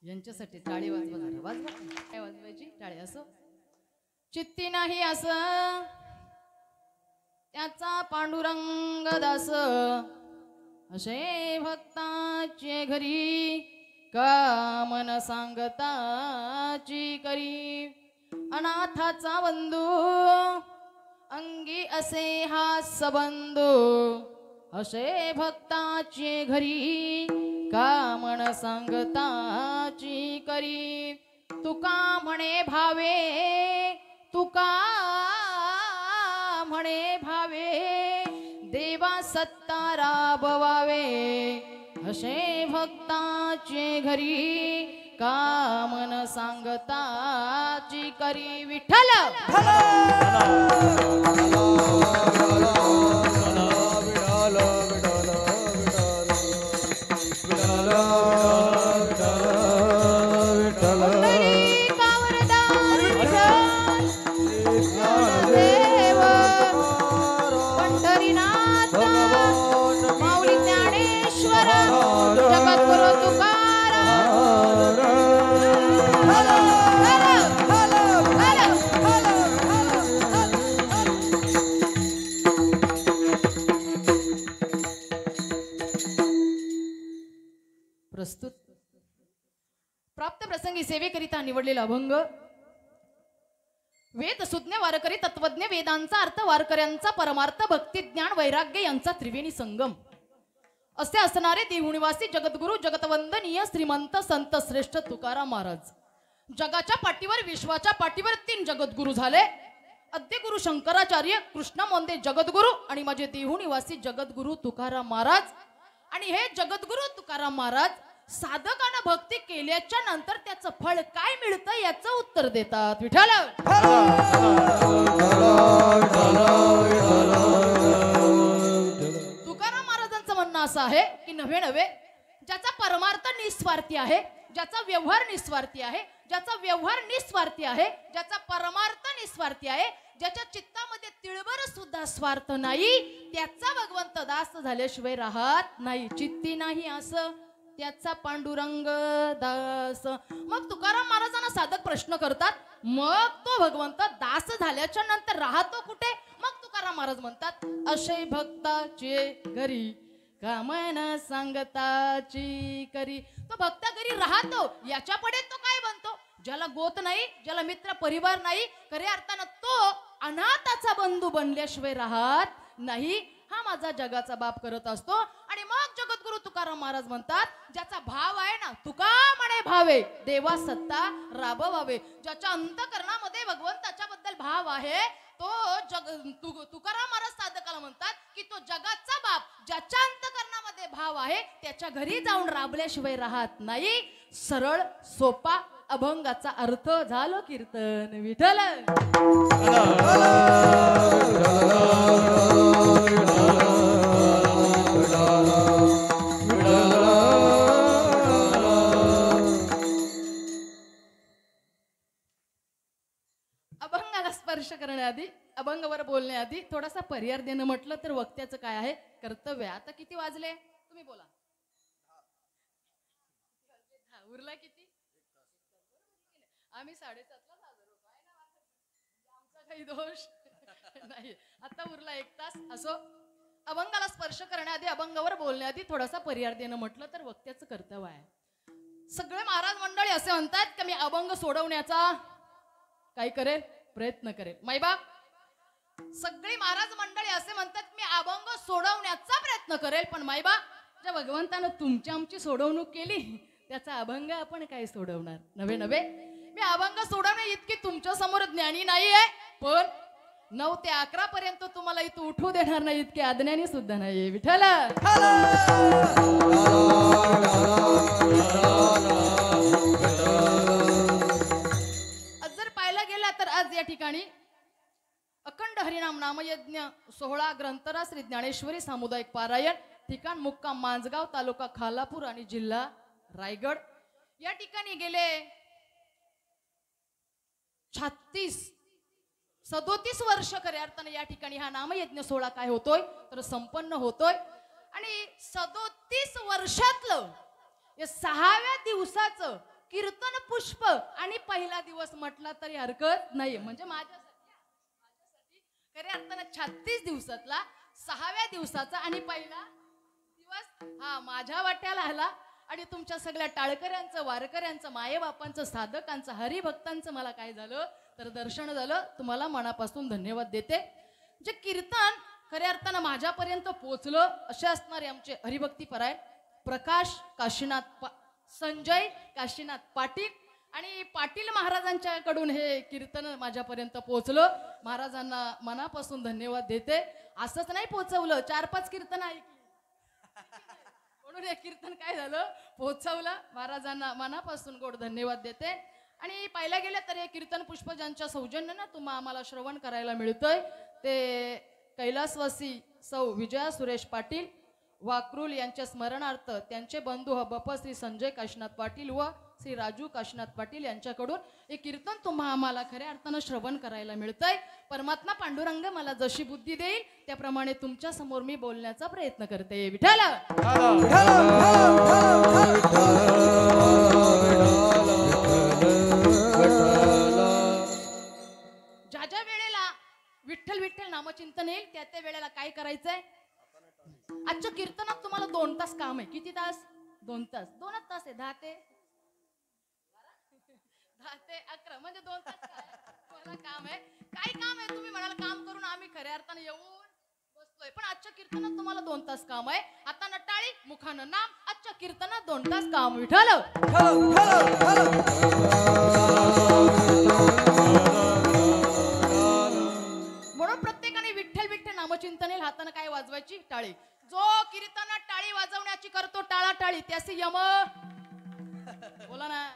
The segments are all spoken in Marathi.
यांच्यासाठी टाळी वाजवा जरा वाजवा काय वाजवायची टाळी असं चित्ती नाही असं त्याचा पांडुरंग दास असे भक्ताचे घरी का मन सांगताची करी अनाथाचा बंधू अंगी असे हा सबंधू असे भक्ताचे घरी का मन सांगताची करी तुका म्हणे भावे तुका म्हणे भावे देवा सत्ता राबवावे असे भक्ताचे घरी का मन सांगताची करी विठ्ठल प्रस्तुत प्राप्त प्रसंगी सेवेकरिता निवडलेला अभंग वेद सुज्ञ वारकरी तत्वज्ञ वेदांचा अर्थ वारकऱ्यांचा परमार्थ भक्ती ज्ञान वैराग्य यांचा त्रिवेणी संगम असे असणारे देहुनिवासी जगद्गुरु जगतवंदनीय श्रीमंत संत श्रेष्ठ तुकाराम महाराज जगाच्या पाठीवर विश्वाच्या पाठीवर 3 जगद्गुरु झाले आद्य गुरु शंकराचार्य कृष्ण मोंदे जगद्गुरु आणि माझे देहुनिवासी जगद्गुरु तुकाराम महाराज आणि हे जगद्गुरु तुकाराम महाराज साधकानं भक्ती केल्याच्या नंतर त्याचं फळ काय मिळतं याचं उत्तर देतात विठ्ठल तुकाराम महाराजांचं म्हणणं असं आहे की नव्हे नव्हे ज्याचा परमार्थ निस्वार्थी आहे ज्याचा व्यवहार निस्वार्थी आहे ज्याचा व्यवहार निस्वार्थी आहे ज्याचा परमार्थ निस्वार्थी आहे ज्याच्या चित्तामध्ये तिळभर सुद्धा स्वार्थ नाही त्याचा भगवंत दास झाल्याशिवाय राहत नाही चित्ती नाही असं त्याचा पांडुरंग दास मग तुकाराम महाराजांना साधक प्रश्न करतात मग तो भगवंत दास झाल्याच्या नंतर राहतो कुठे मग तुकाराम महाराज म्हणतात असे भक्ताचे घरी कामन सांगताची करी तो भक्त घरी राहतो याच्या पुढे तो काय बनतो ज्याला गोत नाही ज्याला मित्र परिवार नाही खऱ्या अर्थानं तो अनाथाचा बंधू बनल्याशिवाय राहत नाही हा माझा जगाचा बाप करत असतो आणि मग जगद्गुरु तुकाराम महाराज म्हणतात ज्याचा भाव आहे ना तुका म्हणे भावे देवा सत्ता राबवावे ज्याच्या अंतकरणामध्ये भगवंताच्या बद्दल भाव आहे तो तुकाराम महाराज साधकाला म्हणतात की तो जगाचा बाप ज्याच्या अंतकरणामध्ये भाव आहे त्याच्या घरी जाऊन राबल्याशिवाय राहत नाही सरळ सोपा अभंगाचा अर्थ झालो कीर्तन विठ्ठल अभंगाला स्पर्श करण्याआधी अभंगावर बोलण्याआधी थोडासा पर्याय देणं म्हटलं तर वक्त्याचं काय आहे कर्तव्य. आता किती वाजले तुम्ही बोला. उरला किती? आम्ही 7:30ला झालो. आमचा काही दोष नाही. आता उरला 1 तास. असो, अभंगाला स्पर्श करण्याआधी अभंगावर बोलण्याआधी थोडासा पर्याय देणं म्हटलं तर वक्त्याचं कर्तव्य आहे. सगळे महाराज मंडळी असे म्हणतात की मी अभंग सोडवण्याचा काय करेल प्रयत्न करेल. माईबाप सगळी महाराज मंडळी असे म्हणतात मी अभंग सोडवण्याचा प्रयत्न करेल. पण माईबाप ज्या भगवंतानं तुमची आमची सोडवणूक केली त्याचा अभंग आपण काय सोडवणार. नव्हे नव्हे मी अभंग सोडवणे इतकी तुमच्या समोर ज्ञानी नाही आहे. पण 9 ते 11 पर्यंत तुम्हाला इथं उठू देणार नाही इतके अज्ञानी सुद्धा नाही. विठ्ठल जर पाहायला गेला तर आज या ठिकाणी अखंड हरिनाम नामयज्ञ सोहळा ग्रंथरा श्री ज्ञानेश्वरी सामुदायिक पारायण ठिकाण मुक्काम मांजगाव तालुका खालापूर आणि जिल्हा रायगड या ठिकाणी गेले 37 वर्ष खऱ्या अर्थाने या ठिकाणी हा नामयज्ञ सोहळा काय होतोय तर संपन्न होतोय. आणि 37 वर्षातलं या 6व्या दिवसाचं कीर्तन पुष्प आणि पहिला दिवस म्हटला तरी हरकत नाही. म्हणजे माझ्यासाठी खऱ्या अर्थाने 36 दिवसातला 6व्या दिवसाचा आणि पहिला दिवस हा माझ्या वाट्याला आला. आणि तुमच्या सगळ्या टाळकऱ्यांचं वारकऱ्यांचं मायेबापांचं साधकांचं हरिभक्तांचं मला काय झालं तर दर्शन झालं. तुम्हाला मनापासून धन्यवाद देते. जे कीर्तन खऱ्या अर्थानं माझ्यापर्यंत पोचलं असे असणारे आमचे हरिभक्ती परायण प्रकाश काशीनाथ संजय काशीनाथ पाटील आणि पाटील महाराजांच्याकडून हे कीर्तन माझ्यापर्यंत पोचलं. महाराजांना मनापासून धन्यवाद देते. असंच नाही पोचवलं 4-5 कीर्तन ऐकली म्हणून हे कीर्तन काय झालं पोचवलं. महाराजांना मनापासून गोड धन्यवाद देते. आणि पाहायला गेलं तर हे कीर्तन पुष्प ज्यांच्या सौजन्यानं तुम्हा आम्हाला श्रवण करायला मिळतंय ते कैलासवासी सौ विजया सुरेश पाटील वाक्रुल यांच्या स्मरणार्थ त्यांचे बंधू बप श्री संजय काशीनाथ पाटील व श्री राजू काशीनाथ पाटील यांच्याकडून हे कीर्तन तुम्हा आम्हाला खऱ्या अर्थानं श्रवण करायला मिळतंय. परमात्मा पांडुरंग मला जशी बुद्धी देईल त्याप्रमाणे तुमच्या समोर मी बोलण्याचा प्रयत्न करते. विठ्ठल ज्या ज्या वेळेला विठ्ठल विठ्ठल नामचिंतन येईल त्या त्या वेळेला काय करायचंय. आजच्या कीर्तनात तुम्हाला 2 तास काम आहे. किती तास 2 तास 2च तास आहे. 10 ते 11 म्हणजे 2 तास तुम्हाला काम आहे. काय काम आहे तुम्ही म्हणाल काम करून आम्ही खऱ्या अर्थाने येऊन बसलोय. पण आजच्या कीर्तनात तुम्हाला 2 तास काम आहे. आता नटाळी मुखानं नाम आजच्या कीर्तनात 2 तास काम. विठ्ठल म्हणून प्रत्येकाने विठ्ठल विठ्ठल नामचिंतन हाताने काय वाजवायची टाळी. जो कीर्तनात टाळी वाजवण्याची करतो टाळाटाळी त्यासी यम बोला ना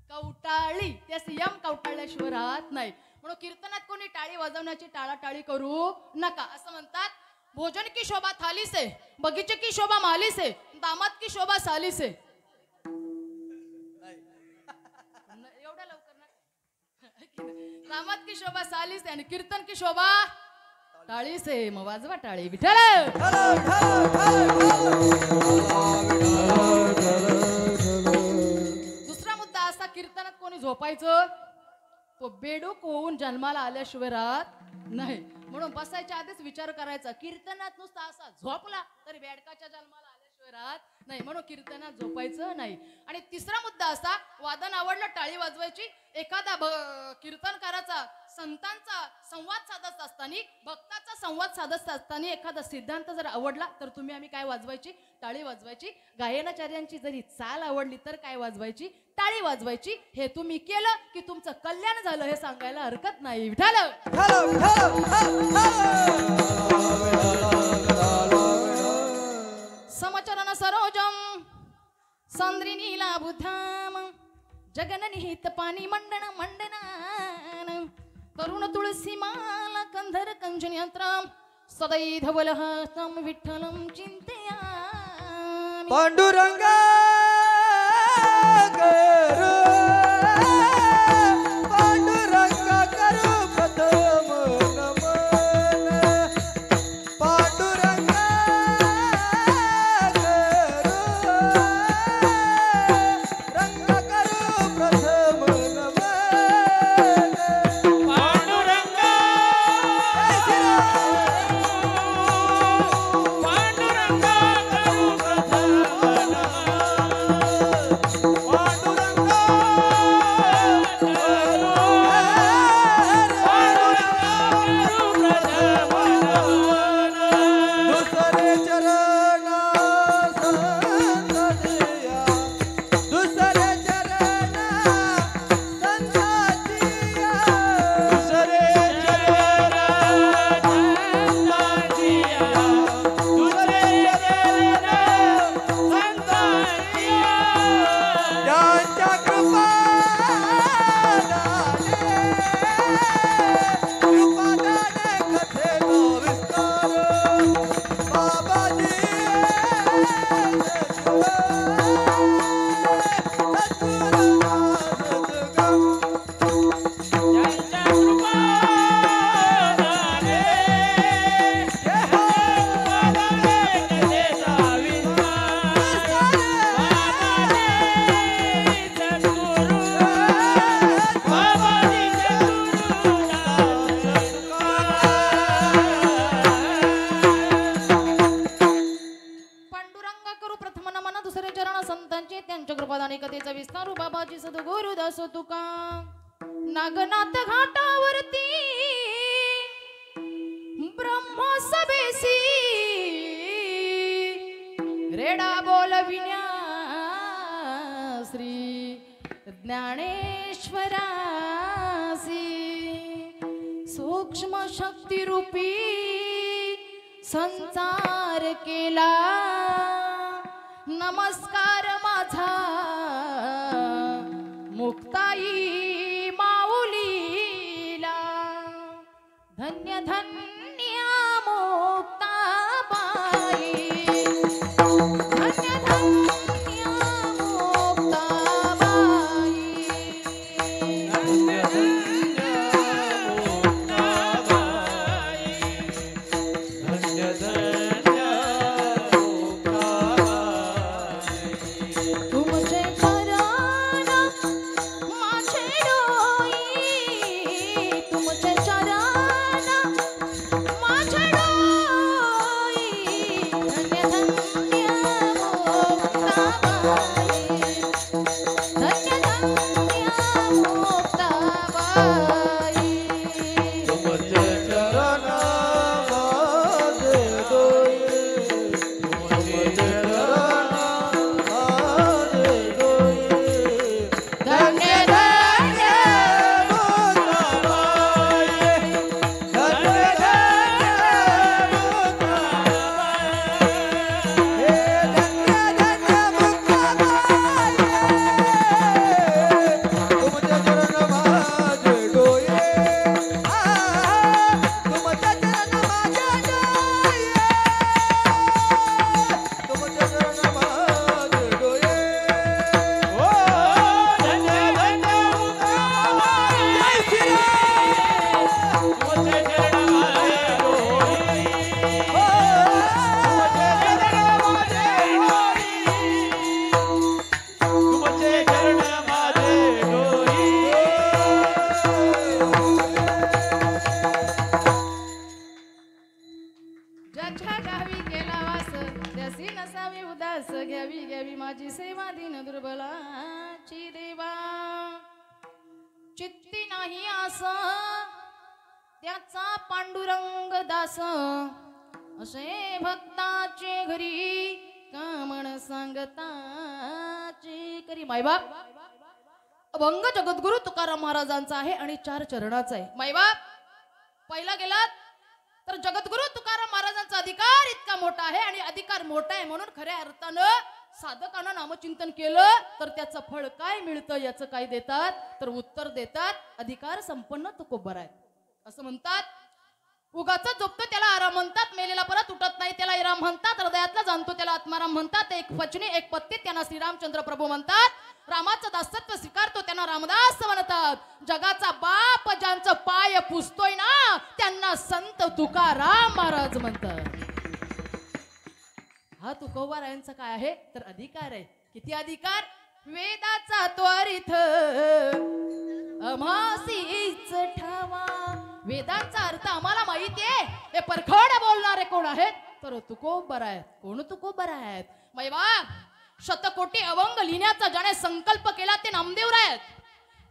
कवटाळी त्यासी यम कवटाळल्याशिवाय राहत नाही. म्हणून कीर्तनात कोणी टाळी वाजवण्याची टाळाटाळी करू नका. असं म्हणतात भोजन की शोभा थाली से बगीचे की शोभा माली से दामाद की शोभा साली से. एवढ्या लवकर ना दामाद की शोभा साली से आणि कीर्तन की शोभा टाळी से. मग वाजवा टाळी. विठ्ठल दुसरा मुद्दा असा कीर्तनात कोणी झोपायचं तो बेडूक होऊन जन्माला आल्याशिवाय राहत नाही. म्हणून बसायच्या आधीच विचार करायचा कीर्तनात नुसता असा झोपला तरी बेडकाच्या जन्माला आल्याशिवाय राहत नाही. म्हणून कीर्तनात झोपायचं नाही. आणि तिसरा मुद्दा असा वादन आवडलं टाळी वाजवायची. एखादा कीर्तनकाराचा संतांचा संवाद साधत असताना भक्ताचा संवाद साधत असताना एखादा सिद्धांत जर आवडला तर तुम्ही आम्ही काय वाजवायची टाळी वाजवायची. गायनाचार्यांची जरी चाल आवडली तर काय वाजवायची टाळी वाजवायची. हे तुम्ही केलं की तुमचं कल्याण झालं हे सांगायला हरकत नाही. विठ्ठल समचरण सरोजम संद्रिनीला बुधाम जगननिहित पाणी मंडन मंडनान करुण तुळसी माला कंधर कंजन्यंत्रम सदैधवलः तं विठ्ठलं चिंतयामि. पांडुरंग करू पांडुरंग करू तुका नागनाथ घाटावरती ब्रह्मसभेसी रेडा बोलविण्या श्री ज्ञानेश्वरासी सूक्ष्म शक्ती रूपी संचार केला नमस्कार माझा मुक्ताई माऊलीला धन्य धन्य मुक्ताबाई धन्य धन्य मुक्ताबाई धन्य धन्य मुक्ताबाई धन्य धन्य मुक्ताबाई तुमचे चरण माझे डोई तुमचे चरण माझे डोई धन्य धन्य मुक्ताबाई धन्य धन्य मुक्ताबाई तुमचे चरण माझे डोळे तुमचे चरण माझे डोळे धन्य धन्य मुक्ताबाई धन्य धन्य मुक्ताबाई हे धन्य धन्य मुक्ताबाई तुमचे चरण माझे डोळे तुमचे चरण माझे डोळे तुमचे चरण माझे डोळे ओ धन्य धन्य मुक्ताबाई तुमचे चरण माझे डोळे ओ तुमचे चरण माझे डोळे तुमचे चरण माझे डोळे ज्याच्या गावी गेला वास त्यासी नसावी उदास घ्यावी घ्यावी माझी सेवा दिन दुर्बलाची देवा चित्ती नाही आस त्याचा पांडुरंग दास असे भक्ताचे घरी कामण सांगताचे करी मायबाप अभंग जगद्गुरु तुकाराम महाराजांचा आहे आणि 4 चरणाचा आहे मायबाप पहिला गेलात तर जगद्गुरु तुकाराम महाराजांचा अधिकार इतका मोठा आहे आणि अधिकार मोठा आहे म्हणून खऱ्या अर्थानं साधकानं नामचिंतन केलं तर त्याचं फळ काय मिळतं याचं काय देतात तर उत्तर देतात अधिकार संपन्न तुकोबर आहे असं म्हणतात उगाच झोपतो त्याला आराम म्हणतात मेलेला परत उठत नाही त्याला इराम म्हणतात हृदयातला जाणतो त्याला आत्माराम म्हणतात एक वचनी एक पत्ती त्यांना श्रीरामचंद्र प्रभू म्हणतात रामाचं दासत्व स्वीकारतो त्यांना रामदास म्हणतात जगाचा बाप ज्यांचं पाय पुसतोय ना त्यांना संत तुकाराम महाराज म्हणतात हा तुकोबारायांचा काय आहे तर अधिकार आहे किती अधिकार वेदाचा त्वरित अमासीच ठावा वेदांचा अर्थ आम्हाला माहिती आहे हे परखड बोलणारे कोण आहेत तर तुकोबर आहेत कोण तुकोबर आहेत मैवा शतकोटी अभंग लिहिण्याचा ज्याने संकल्प केला ते नामदेव आहेत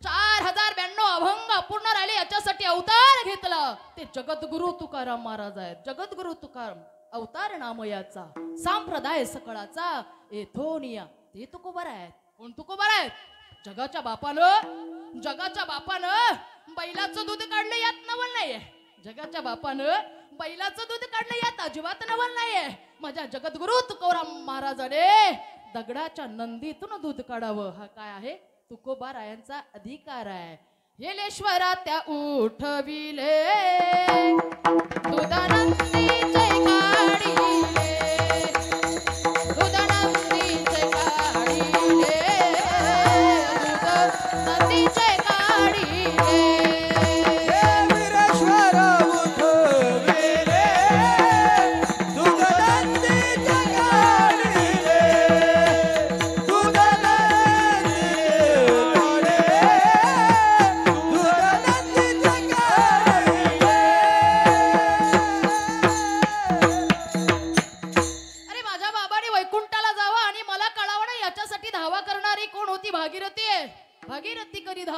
4092 अभंग अपूर्ण राहिले याच्यासाठी अवतार घेतला ते जगद्गुरु तुकाराम महाराज आहेत जगद्गुरु तुकाराम अवतार नाम याचा संप्रदाय सकळाचा एथोनिया ते तुकोबर आहेत कोण तुकोबर आहेत जगाच्या बापानं बैलाचं दूध काढलं यात नवल नाहीये जगाच्या बापानं बैलाचं दूध काढलं यात अजिबात नवल नाहीये माझ्या जगद्गुरु तुकोराम महाराजाने दगडाच्या नंदीतून दूध काढावं हा काय आहे तुकोबारायांचा अधिकार आहे हेलेश्वरा त्या उठविले दुधानंदीचे गाडीले दुधानंदीचे गाडीले दुधानंदीचे गाडीले वीरेश्वर उठविले दुधनंदीचे गाडीले दुधनंदीचे गाडीले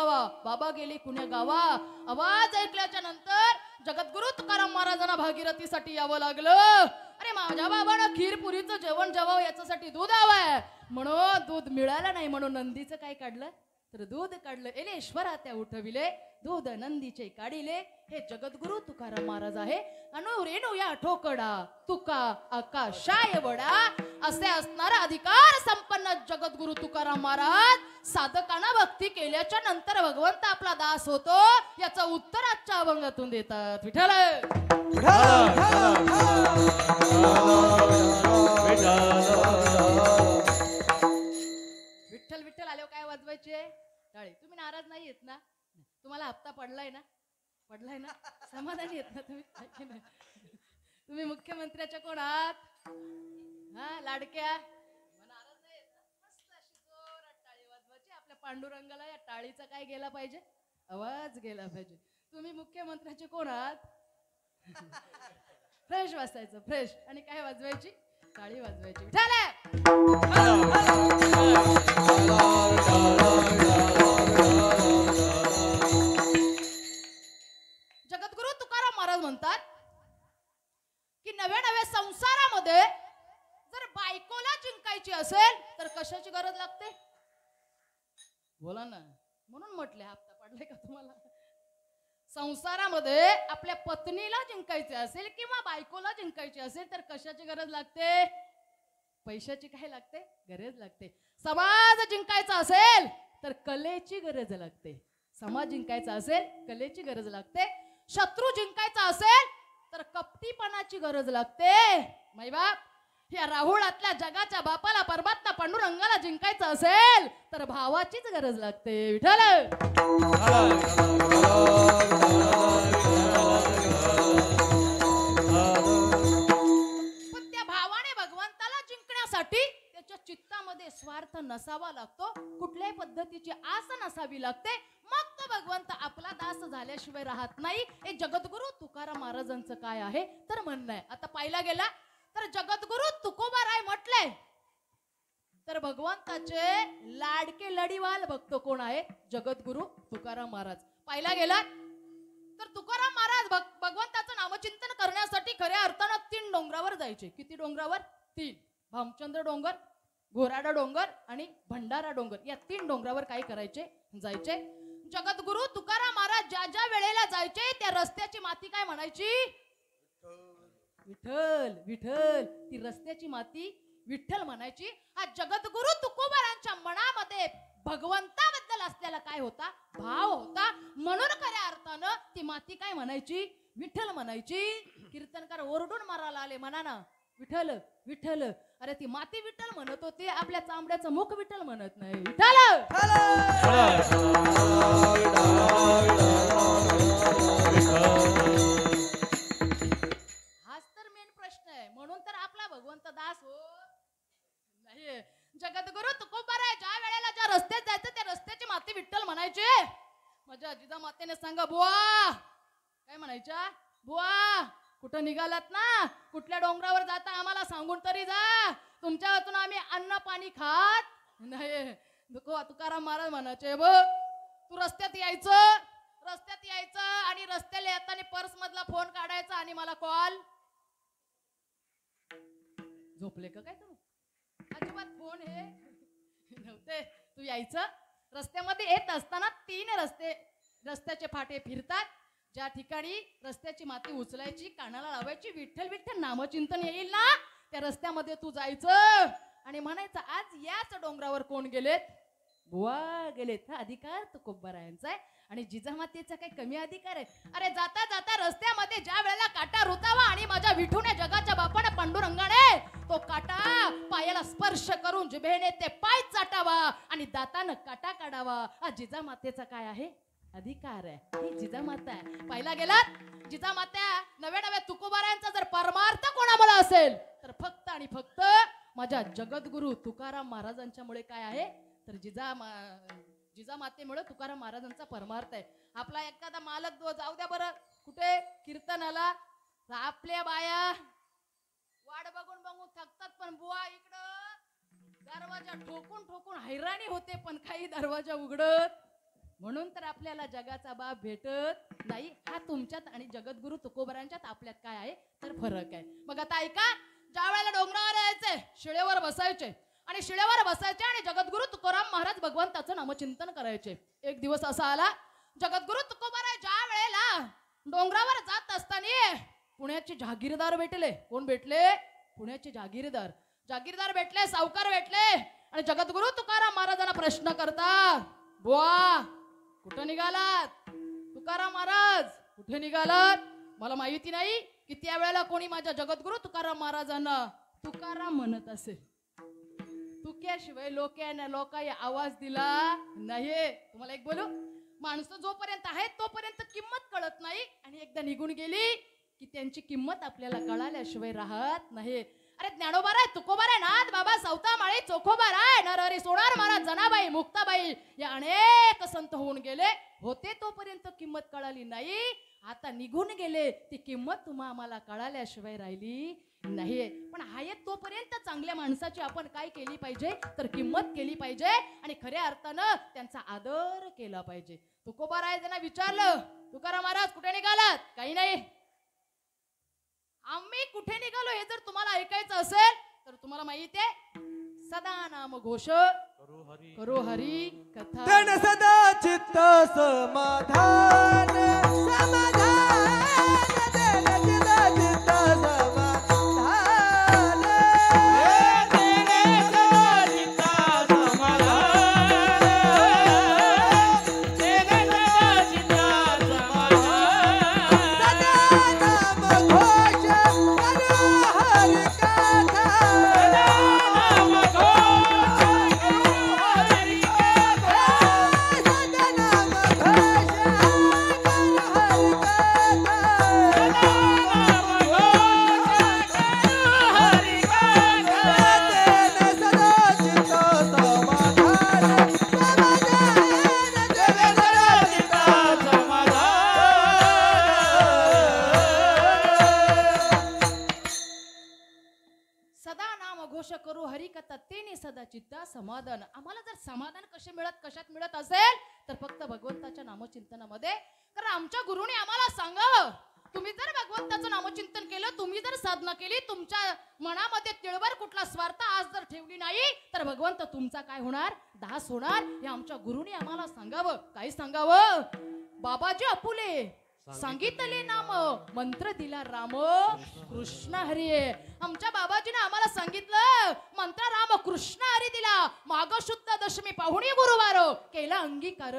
जावा, बाबा गेले कुण्या गावा. आवाज ऐकल्याच्या नंतर जगद्गुरु तुकाराम महाराजांना भागीरथीसाठी यावं लागलं. अरे माझ्या बाबानं खीर पुरीचं जेवण जेवावं याच्यासाठी दूध हवंय म्हणून दूध मिळालं नाही म्हणून नंदीचं काय काढलं तर दूध काढलं. एलेश्वरा त्या उठविले दूध नंदीचे काढिले. हे जगद्गुरु तुकाराम महाराज आहे. अनु रेणू या ठोकडा तुका आकाशाय वडा. असे असणारा अधिकार संपन्न जगद्गुरु तुकाराम महाराज साधकांना भक्ती केल्याच्या नंतर भगवंत आपला दास होतो याचं उत्तर आजच्या अभंगातून देतात. विठ्ठल विठ्ठल विठ्ठल आल्यावर काय वाजवायचे टाळे. तुम्ही नाराज नाही येत ना. तुम्हाला हप्ता पडलाय ना समाधानी येत ना तुम्ही. तुम्ही मुख्यमंत्र्याच्या कोण आहात हा लाडक्या नाराज नाही येत ना. मस्त अशी जोरात टाळी वाजवायची. आपल्या पांडुरंगाला या टाळीचा काय गेला पाहिजे आवाज गेला पाहिजे. तुम्ही मुख्यमंत्र्याचे कोण आहात फ्रेश वाजायचं फ्रेश आणि काय वाजवायची टाळी वाजवायची. जगद्गुरु तुकाराम महाराज म्हणतात की नव्या संसारामध्ये जर बायकोला जिंकायची असेल तर कशाची गरज लागते बोला ना. म्हणून म्हटले हप्ता पडलाय का तुम्हाला. संसारामध्ये आपल्या पत्नीला जिंकायचे असेल किंवा बायकोला जिंकायची असेल तर कशाची गरज लागते पैशाची काय लागते गरज लागते. समाज जिंकायचा असेल तर कलेची गरज लागते. समाज जिंकायचा असेल कलेची गरज लागते. शत्रू जिंकायचा असेल तर कपटीपणाची गरज लागते. माई बाप या राहुळातल्या जगाच्या बापाला परमात्मा पांडुरंगाला जिंकायचं असेल तर भावाचीच गरज लागते. विठ्ठल पण त्या भावाने भगवंताला जिंकण्यासाठी त्याच्या चित्तामध्ये स्वार्थ नसावा लागतो. कुठल्याही पद्धतीची आस नसावी लागते. मग तो भगवंत आपला दास झाल्याशिवाय राहत नाही. हे जगद्गुरु तुकाराम महाराजांचं काय आहे तर म्हणणं आहे. आता पाहिला गेला तर जगद्गुरु तुकोबाराय म्हटले तर भगवंताचे लाडके लढीवाल भक्त कोण आहेत जगद्गुरु तुकाराम महाराज. पाहिला गेला तर तुकाराम महाराज भगवंताचं नामचिंतन करण्यासाठी खऱ्या अर्थानं 3 डोंगरावर जायचे. किती डोंगरावर 3. भामचंद्र डोंगर, घोराडा डोंगर आणि भंडारा डोंगर या 3 डोंगरावर काय करायचे जायचे. जगद्गुरु तुकाराम महाराज ज्या ज्या वेळेला जायचे त्या रस्त्याची माती काय म्हणायची विठ्ठल विठ्ठल. ती रस्त्याची माती विठ्ठल म्हणायची. हा जगद्गुरु तुकोबारांच्या मनामध्ये भगवंताबद्दल असलेला काय होता भाव होता. म्हणून खऱ्या अर्थानं ती माती काय म्हणायची विठ्ठल म्हणायची. कीर्तनकार ओरडून मारायला आले म्हणा ना विठ्ठल विठ्ठल. अरे ती माती विठ्ठल म्हणत होती आपल्या चांबड्याचं मुख विठ्ठल म्हणत नाही. विठ्ठल हाच तर मेन प्रश्न आहे. म्हणून तर आपला भगवंत दास हो नाही. जगद्गुरु तुकोबाराय ज्या वेळेला ज्या रस्त्यात जायचं त्या रस्त्याची माती विठ्ठल म्हणायचे. माझ्या जिजा मातेने सांगा बुवा काय म्हणायच्या बुवा कुठं निघालात ना कुठल्या डोंगरावर जाता आम्हाला सांगून तरी जा. तुमच्या हातून आम्ही अन्न पाणी खात नाही. तुकाराम महाराज म्हणायचे बघ तू रस्त्यात यायचं आणि रस्त्याला येताना पर्स मधला फोन काढायचा आणि मला कॉल. झोपले का काय तुम्ही अजिबात फोन हे नव्हते. तू यायचं रस्त्यामध्ये येत असताना 3 रस्त्याचे फाटे फिरतात. ज्या ठिकाणी रस्त्याची माती उचलायची कानाला लावायची विठ्ठल विठ्ठल नामचिंतन येईल ना त्या रस्त्यामध्ये तू जायचं आणि म्हणायचं आज याच डोंगरावर कोण गेलेत बुवा गेलेत. हा अधिकार तुकोबारायांचा आहे आणि जिजामातेचा काही कमी अधिकार आहे. अरे जाता जाता रस्त्यामध्ये ज्या वेळेला काटा रुतावा आणि माझ्या विठूने जगाच्या बापाने पांडुरंगाने तो काटा पायाला स्पर्श करून जिभेने ते पाय चाटावा आणि दातानं काटा काढावा. हा जिजामातेचा काय आहे अधिकार आहे. ही जिजामाता आहे. पाहिला गेलात जिजामाता नव्या तुकोबारायांचा जर परमार्थ कोणामुळे असेल तर फक्त आणि फक्त माझ्या जगद्गुरु तुकाराम महाराजांच्यामुळे काय आहे तर जिजामातेमुळे तुकाराम महाराजांचा परमार्थ आहे. आपला एखादा मालक जाऊ द्या बरं कुठे कीर्तनाला आपल्या बाया वाट बघून बघून थकतात पण बुवा इकडं दरवाजा ठोकून ठोकून हैराणी होते पण काही दरवाजा उघडत म्हणून तर आपल्याला जगाचा बाप भेटत नाही. हा तुमच्यात आणि जगद्गुरु तुकोबरांच्यात आपल्यात काय आहे तर फरक आहे. मग आता ऐका, ज्या वेळेला डोंगरावर यायचे, शिळेवर बसायचे आणि शिळेवर बसायचे आणि जगद्गुरु तुकोराम महाराज भगवंताचं नामचिंतन करायचे. एक दिवस असा आला, जगद्गुरु तुकोबाराय ज्या वेळेला डोंगरावर जात असताना पुण्याचे जहागीरदार भेटले. कोण भेटले? पुण्याचे जहागीरदार. जहागीरदार भेटले, सावकार भेटले आणि जगद्गुरु तुकाराम महाराजांना प्रश्न करतात, बुवा कुठं निघालात? तुकाराम महाराज कुठे निघालात? मला माहिती नाही की त्या वेळेला कोणी माझ्या जगद्गुरु तुकाराम महाराजांना तुकाराम म्हणत असेल. तुक्याशिवाय लोकांनी आवाज दिला नाही. तुम्हाला एक बोलू, माणसं जोपर्यंत आहेत तोपर्यंत किंमत कळत नाही आणि एकदा निघून गेली की त्यांची किंमत आपल्याला कळाल्याशिवाय राहत नाही. अरे ज्ञानोबाराय, तुकोबाराय, नाथ बाबा, सवतामाळी, चोखोबाराय, नरहरी, सोनार महाराज, जनाबाई, मुक्ताबाई या अनेक संत होऊन गेले. होते तोपर्यंत किंमत कळाली नाही, आता निघून गेले, ती किंमत तुम्हा आम्हाला कळाल्याशिवाय राहिली नाही. पण आहेत तोपर्यंत चांगल्या माणसाची आपण काय केली पाहिजे तर किंमत केली पाहिजे आणि खऱ्या अर्थानं त्यांचा आदर केला पाहिजे. तुकोबाराय त्यांना विचारलं, तुकाराम महाराज कुठे निघालात? काही नाही. आम्ही कुठे निघालो हे जर तुम्हाला ऐकायचं असेल तर तुम्हाला माहिती आहे, सदा नाम घोष करो हरी कथा, तन सदा चित्त समाधान, समाधान तन सदा चित्त समाधान, तेरे सदा चित्त समाधान, तेरे सदा चित्त समाधान, सदा नाम घोष करो हरि कथा, सदा नाम घोष करो हरि कथा, सदा नाम घोष करू हरी कथा तेने सदा चित्ता समाधान. आम्हाला जर समाधान कशात मिळत असेल तर फक्त भगवंताच्या नामचिंतनामध्ये. कारण आमच्या गुरुने आम्हाला सांगावं, तुम्ही जर भगवंताचं नामचिंतन केलं, तुम्ही जर साधना केली, तुमच्या मनामध्ये तिळभर कुठला स्वार्थ आज जर ठेवली नाही तर भगवंत तुमचा काय होणार? दास होणार. हे आमच्या गुरुने आम्हाला सांगावं. काय सांगावं? बाबाजी आपुले सांगितले नाम, मंत्र दिला राम कृष्ण हरी. आमच्या बाबाजीने आम्हाला सांगितलं मंत्र राम कृष्ण हरी दिला. माग शुद्ध दशमी पाहुणी गुरुवार केला अंगीकार.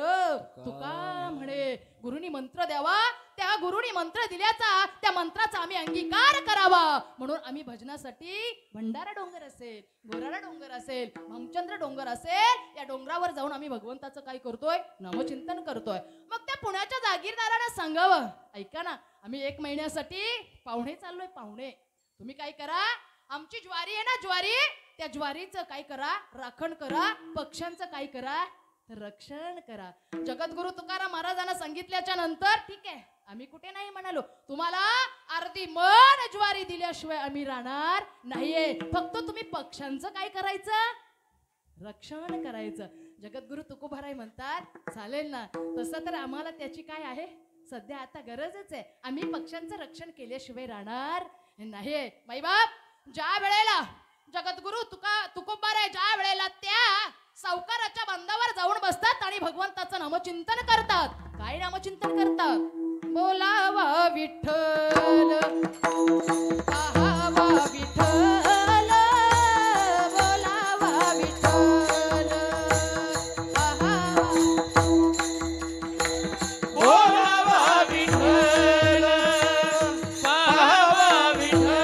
तुका म्हणे गुरुनी मंत्र द्यावा, त्या गुरुनी मंत्र दिल्याचा त्या मंत्राचा आम्ही अंगीकार करावा. म्हणून आम्ही भजनासाठी भंडारा डोंगर असेल, गोराडा डोंगर असेल, भामचंद्र डोंगर असेल, या डोंगरावर जाऊन आम्ही भगवंताचं काय करतोय? नामचिंतन करतोय. मग त्या पुण्याच्या जागीरदारांना सांगावं, ऐका ना, आम्ही 1 महिन्यासाठी पाहुणे चाललोय. पाहुणे तुम्ही काय करा, आमची ज्वारी आहे ना, ज्वारी, त्या ज्वारीचं काय करा? राखण करा. पक्ष्यांचं काय करा? तर रक्षण करा. जगद्गुरु तुकाराम महाराजांना सांगितल्याच्या नंतर ठीक आहे, आम्ही कुठे नाही म्हणालो, तुम्हाला अर्धी मन ज्वारी दिल्याशिवाय आम्ही राहणार नाहीये. फक्त तुम्ही पक्ष्यांचं काय करायचं? रक्षण करायचं. जगद्गुरु तुकोबाराय म्हणतात, चालेल ना, तसं तर आम्हाला त्याची काय आहे सध्या आता गरजच आहे. आम्ही पक्ष्यांचं रक्षण केल्याशिवाय राहणार नाही. माईबाप, ज्या वेळेला जगद्गुरु तुकोबाराय ज्या वेळेला त्या सावकाराच्या बांधावर जाऊन बसतात आणि भगवंताचं नामचिंतन करतात. काय नामचिंतन करतात? बोलावा विठ्ठल, पाहावा विठ्ठल, बोलावा विठ्ठल, पाहावा, बोलावा विठ्ठल, पाहावा विठ्ठल,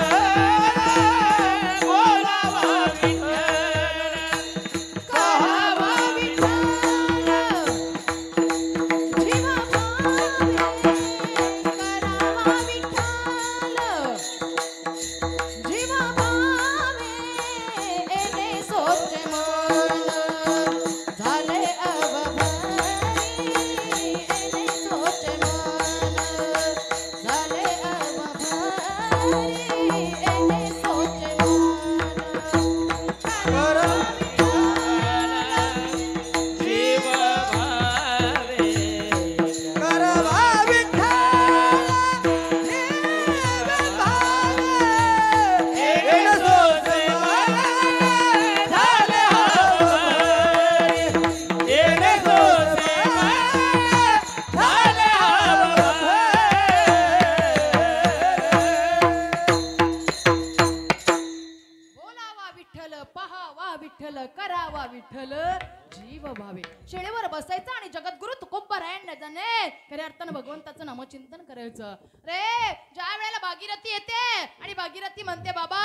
बोलावा विठ्ठल, पाहावा विठ्ठल, जीवा भावे करावा विठ्ठल, खऱ्या अर्थानं भगवंताचं नामचिंतन करायचं रे. ज्या वेळेला भागीरथी येते आणि भागीरथी म्हणते बाबा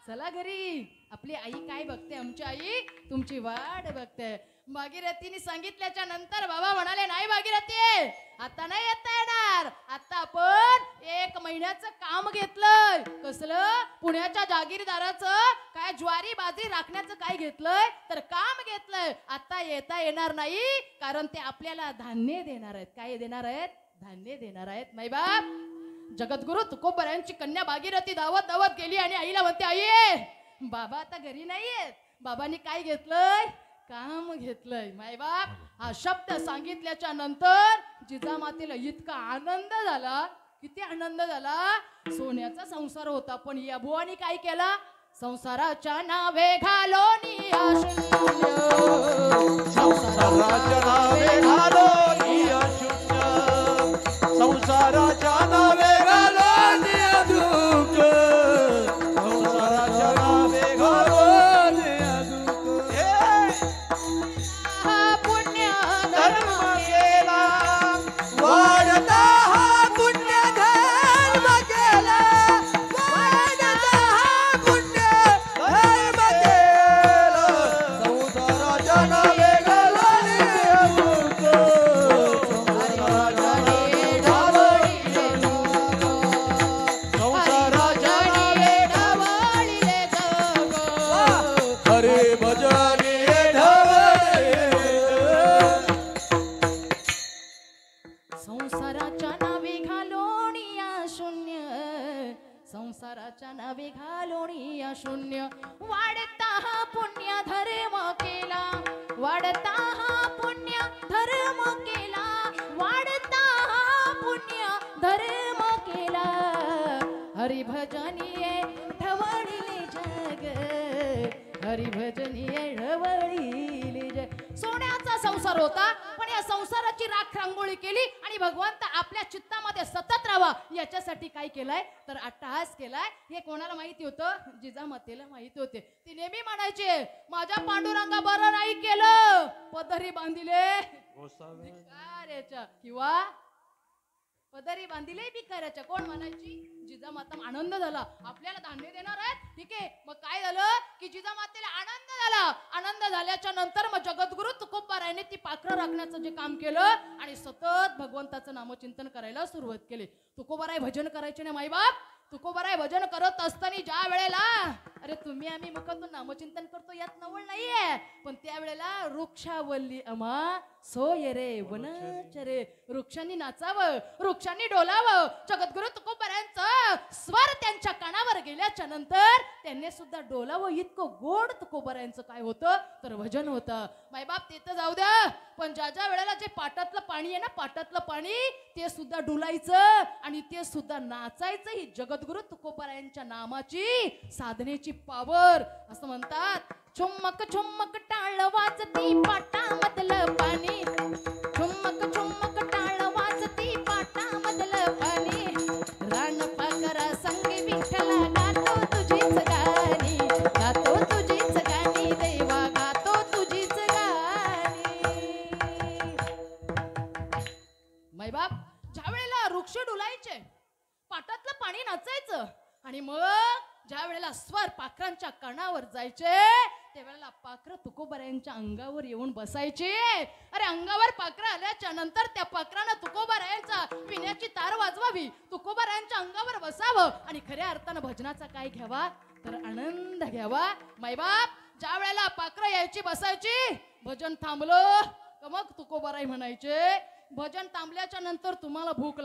चला घरी, आपली आई काय बघते, आमची आई तुमची वाट बघते. भागीरथीने सांगितल्याच्या नंतर बाबा म्हणाले नाही भागीरथी आता नाही येता येणार, आता आपण 1 महिन्याचं काम घेतलंय. कसलं? पुण्याच्या जागीरदाराचं काय ज्वारी बाजरी राखण्याचं काय घेतलंय तर काम घेतलंय. आता येता येणार नाही कारण ते आपल्याला धान्य देणार आहेत. काय देणार आहेत? धान्य देणार आहेत. माई बाप जगद्गुरु तुकोबरायांची कन्या भागीरथी धावत धावत गेली आणि आईला म्हणते आई बाबा आता घरी नाहीयेत. बाबांनी काय घेतलंय? काम घेतलंय. माय बाप हा शब्द सांगितल्याच्या नंतर जिजामातेला इतका आनंद झाला. किती आनंद झाला. सोन्याचा संसार होता पण या बुवानी काय केला? संसाराच्या नावे घालोनी अशून्य, संसाराच्या नावे घालोनी अशून्य, संसाराच्या नावे घालोनी अदुःख, संसाराच्या नावे घालोनी अदुःख. हा पुण्य धर्म केला वाढता, हा पुण्य धर्म केला वाढता, हा पुण्य धर्म केला, संसाराच्या नावे घालोनी अदुःख, संसाराच्या नावे घालोनी अदुःख, संसाराच्या नावे ढवळीले जग. हरे भजनी संसाराच्या नावे घालोणी शून्य, संसाराच्या नावे घालोणी शून्य. वाढता हा पुण्य धर्म केला, वाढता हा पुण्य धर्म केला, वाढता हा पुण्य धर्म केला. हरिभजनीये ढवळीले जग, हरिभजनीये ढवळीले जग. सोन्याचा संसार होता पण या संसाराची राख रांगोळी केली आणि भगवंत आपल्या चित्तामध्ये सतत राहावा याच्यासाठी काय केलंय तर अट्टहास केलाय. हे कोणाला माहिती होतं? जिजामातेला माहिती होते. ती नेहमी म्हणायचे माझ्या पांडुरंगा बरं नाही केलं, पदरी बांधिले भिकाऱ्याच्या, किंवा पदरी बांधिले भिकाऱ्याच्या. कोण म्हणायची? जिजामाता. आनंद झाला आपल्याला धान्य देणार आहेत. ठीक आहे मग काय झालं की जिजामातेला आनंद झाला. आनंद झाल्याच्या नंतर मग जगद्गुरु तुकोबारायाने ती पाखरं राखण्याचं जे काम केलं आणि सतत भगवंताचं नामचिंतन करायला सुरुवात केली. तुकोबाराय भजन करायचे ना माईबाप. तुकोबाराय भजन करत असताना ज्या वेळेला अरे तुम्ही आम्ही मुखातून नामचिंतन करतो यात नवल नाहीये, पण त्या वेळेला वृक्षावल्ली अमा सोय रे वनचरे, वृक्षांनी नाचावं, वृक्षांनी डोलावं. जगद्गुरु तुकोबारायांचं स्वर त्यांच्या कानावर गेल्याच्या नंतर त्यांनी सुद्धा डोलावं. इतकं गोड तुकोबारायांचं काय होतं तर भजन होतं. मायबाप ते तर जाऊ द्या, पण ज्या वेळेला जे पाटातलं पाणी आहे ना, पाटातलं पाणी ते सुद्धा डुलायचं आणि ते सुद्धा नाचायचं. ही जगद्गुरु तुकोबारायांच्या नामाची साधनेची पावर. असं म्हणतात चुम्मक चुम्मक टाळ वाजती पाटामधलं पाणी, चुम्मक चुम्मक टाळ वाजती पाटामधलं पाणी, रान पाकरा संगी विठ्ठला गातो तुझीच गाणी, गातो तुझीच गाणी देवा, गातो तुझीच गाणी. मायबाप ज्या वेळेला वृक्ष डुलायचे, पाटातलं पाणी नाचायचं आणि मग ज्या वेळेला स्वर पाखरांच्या कानावर जायचे त्यावेळेला पाखरं तुकोबारायांच्या अंगावर येऊन बसायचे. अरे अंगावर पाखरं आल्याच्या नंतर त्या पाखरानं तुकोबारायांचा पिण्याची तार वाजवावी, तुकोबारायांच्या अंगावर बसावं आणि खऱ्या अर्थानं भजनाचा काय घ्यावा तर आनंद घ्यावा. मायबाप ज्या वेळेला पाखरं यायची बसायची, भजन थांबलं का मग तुकोबाराय म्हणायचे भजन थांबल्याच्या नंतर तुम्हाला भूक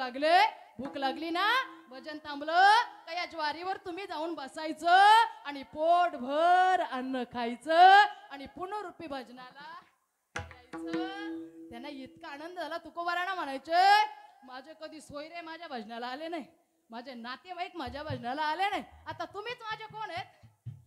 लागली ना, भजन थांबलं का या ज्वारीवर तुम्ही जाऊन बसायचं आणि पोटभर अन्न खायचं आणि पुनरुपी भजनाला यायचं. त्यांना इतका आनंद झाला. तुकोबारांना म्हणायचे माझे कधी सोयरे माझ्या भजनाला आले नाही, माझे नातेवाईक माझ्या भजनाला आले नाही, आता तुम्हीच माझे कोण आहेत?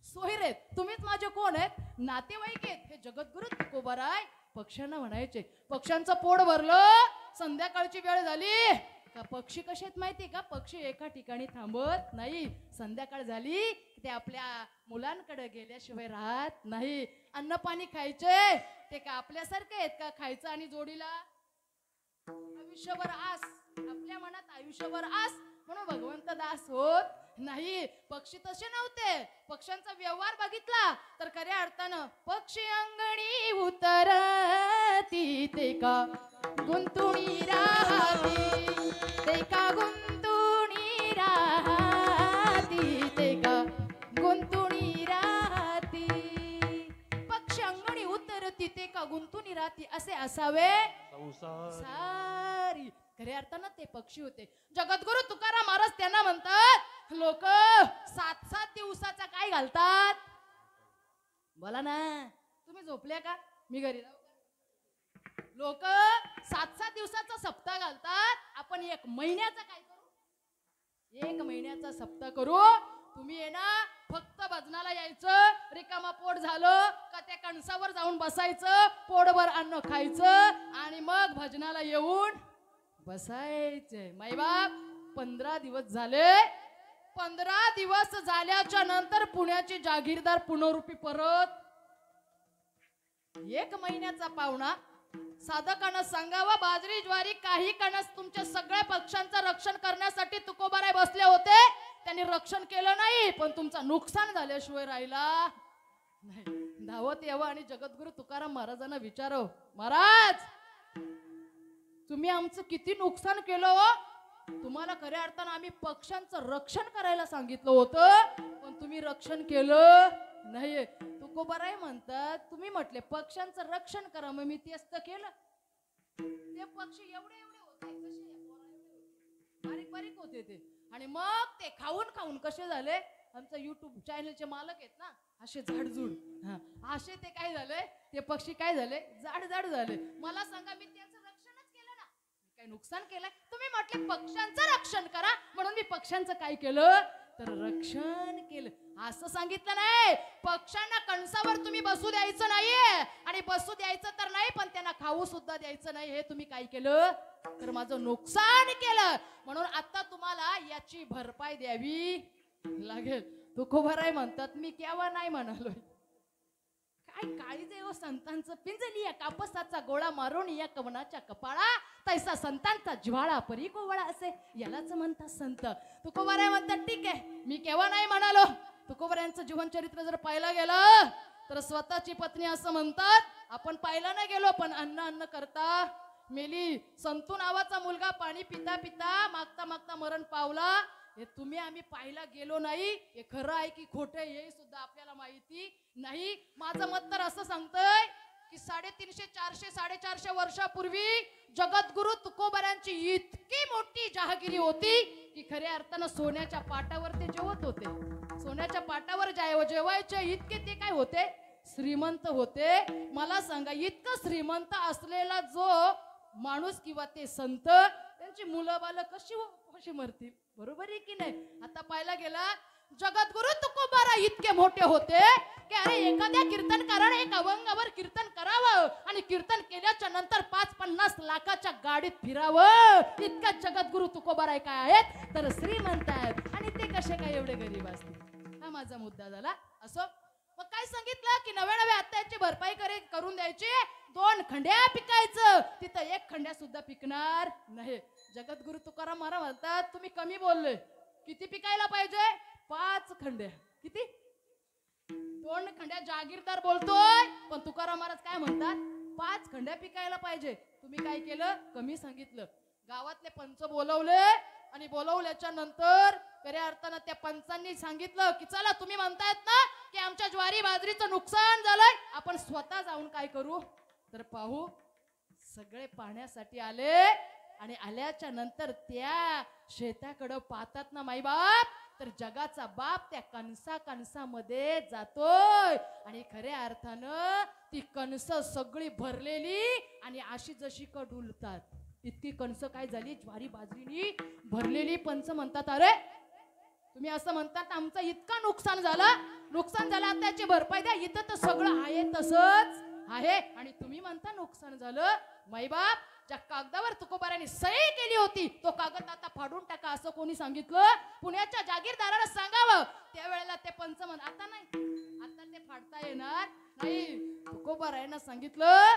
सोयरे. तुम्हीच माझे कोण आहेत? नातेवाईक आहेत. हे जगद्गुरु तुकोबाराय पक्ष्यांना म्हणायचे. पक्ष्यांचं पोट भरलं, संध्याकाळची वेळ झाली का पक्षी कसे आहेत माहिती का? पक्षी एका ठिकाणी थांबत नाही. संध्याकाळ झाली ते आपल्या मुलांकडे गेल्याशिवाय राहत नाही. अन्न पाणी खायचे ते का आपल्यासारखे आहेत का खायचं आणि जोडीला आयुष्यभर आस, आपल्या मनात आयुष्यभर आस म्हणून भगवंत दास होत नाही. पक्षी तसे नव्हते. पक्ष्यांचा व्यवहार बघितला तर खऱ्या अर्थानं पक्षी अंगणी उतरती ते का गुंतुणी राहती, ते का गुंतुणी राहती, ते का गुंतुणी राहती. पक्षी अंगणी उतरती ते का गुंतुणी राहती असे असावे सारी. खऱ्या अर्थानं ते पक्षी होते. जगद्गुरु तुकाराम महाराज त्यांना म्हणतात, लोक 7-7 दिवसाचा काय घालतात? बोला ना, तुम्ही झोपल्या का? मी घरी जाऊ का? लोक 7-7 दिवसाचा सप्ताह घालतात. आपण 1 महिन्याचा काय करू? 1 महिन्याचा सप्ताह करू. तुम्ही आहे ना फक्त भजनाला यायचं, रिकामा पोट झालं का त्या कणसावर जाऊन बसायचं, पोटभर अन्न खायचं आणि मग भजनाला येऊन बसायचे. माईबाप 15 दिवस झाले. 15 दिवस झाल्याच्या नंतर पुण्याची जागीरदार पुनरुपी परत. 1 महिन्याचा पाहुणा. साधकांना सांगावा, बाजरी ज्वारी काही कणस तुमच्या सगळ्या पक्षांचं रक्षण करण्यासाठी तुकोबाराय बसले होते. त्यांनी रक्षण केलं नाही, पण तुमचं नुकसान झाल्याशिवाय राहिला नाही. धावत यावं आणि जगद्गुरु तुकाराम महाराजांना विचारो, महाराज तुम्ही आमचं किती नुकसान केलं हो? तुम्हाला खऱ्या अर्थानं आम्ही पक्षांचं रक्षण करायला सांगितलं होतं, पण तुम्ही रक्षण केलं नाही. तुकोबाराय म्हणतात, तुम्ही म्हटले पक्षांचं रक्षण करा, मग मी तेच तर केलं. ते पक्षी एवढे एवढे होते, कसे बारीक बारीक होते ते. आणि मग ते खाऊन खाऊन कसे झाले? आमचा युट्यूब चॅनलचे मालक आहेत ना, असे झाडझुड, असे ते काय झाले, ते पक्षी काय झाले, जाड जाड झाले. मला सांगा, मी त्याचं रक्षणच केलं ना, मी काय नुकसान केलंय? तुम्ही म्हटले पक्षांचं रक्षण करा, म्हणून मी पक्षांचं काय केलं तर रक्षण केलं. असं सांगितलं नाही. पक्ष्यांना कणसावर तुम्ही बसू द्यायचं नाहीये, आणि बसू द्यायचं तर नाही, पण त्यांना खाऊ सुद्धा द्यायचं नाही. हे तुम्ही काय केलं तर माझं नुकसान केलं. म्हणून आता तुम्हाला याची भरपाई द्यावी लागेल. तुकोबाराय म्हणतात, मी केव्हा नाही म्हणालोय. काय काळीज आहे संतांचं. पिंजली या कापसाचा गोळा मारून या कवनाच्या कपाळा, तैसा संतांचा ज्वाळा परी कोवळा असे यालाच म्हणतात संत. तुकोबाराय म्हणतात, ठीक आहे मी केव्हा नाही म्हणालो. तुकोबारायांचं जीवनचरित्र जर पाहायला गेलं तर स्वतःची पत्नी असं म्हणतात, आपण पाहिलं नाही गेलो पण अन्न अन्न करता मेली. संतू नावाचा मुलगा पाणी पिता पिता मागता मागता मरण पावला. हे तुम्ही आम्ही पाहायला गेलो नाही. हे खरं आहे की खोटं हे सुद्धा आपल्याला माहिती नाही. माझं मत तर असं सांगतंय की 350, 400, 450 वर्षापूर्वी जगद्गुरु तुकोबारायांची इतकी मोठी जहागिरी होती की खऱ्या अर्थानं सोन्याच्या पाटावर ते जेवत होते. सोन्याच्या पाटावर जेवायचे इतके ते काय होते, श्रीमंत होते. मला सांगा, इतकं श्रीमंत असलेला जो माणूस किंवा ते संत, त्यांची मुलं बालं कशी मरतील? बरोबर आहे की नाही? आता पाहायला गेला, जगद्गुरु तुकोबाराय इतके मोठे होते की अरे एखाद्या कीर्तनकाराने एक अभंगावर कीर्तन करावं आणि कीर्तन केल्याच्या नंतर 5-50 लाखाच्या गाडीत फिरावं. इतका जगद्गुरु तुकोबाराय काय आहेत तर श्रीमंत आहेत. आणि ते कसे काय एवढे गरीब असतील? हा माझा मुद्दा झाला. असो, मग काय सांगितलं की नव्या हत्याची भरपाई करून द्यायची. 2 खंड्या पिकायचं, तिथं 1 खंड्या सुद्धा पिकणार नाही. जगद्गुरु तुकाराम महाराज म्हणतात, तुम्ही कमी बोलले. किती पिकायला पाहिजे? 5 खंड्या. किती? 2 खंड्या जागीरदार बोलतोय, पण तुकाराम महाराज काय म्हणतात? 5 खंड्या पिकायला पाहिजे. तुम्ही काय केलं? कमी सांगितलं. गावातले पंच बोलवले आणि बोलवल्याच्या नंतर खऱ्या अर्थानं त्या पंचांनी सांगितलं की चला तुम्ही म्हणतायत ना की आमच्या ज्वारी बाजरीचं नुकसान झालंय, आपण स्वतः जाऊन काय करू तर पाहू. सगळे पाहण्यासाठी आले आणि आल्याच्या नंतर त्या शेताकडं पाहतात ना माईबाप, तर जगाचा बाप त्या कणसामध्ये जातोय आणि खऱ्या अर्थानं ती कणस सगळी भरलेली आणि अशी जशी का डुलतात इतकी कणस काय झाली ज्वारी बाजरीनी भरलेली. पंच म्हणतात, अरे तुम्ही असं म्हणतात आमचं इतकं नुकसान झालं त्याची भरपाई द्या. इथं तर सगळं आहे तसंच आहे आणि तुम्ही म्हणता नुकसान झालं. माईबाप, ज्या कागदावर तुकोबारायांनी सही केली होती तो कागद आता फाडून टाका असं कोणी सांगितलं? पुण्याच्या जागीरदाराला सांगावं. त्यावेळेला ते पंच आता नाही, आता ते फाडता येणार नाही. तुकोबारायांना सांगितलं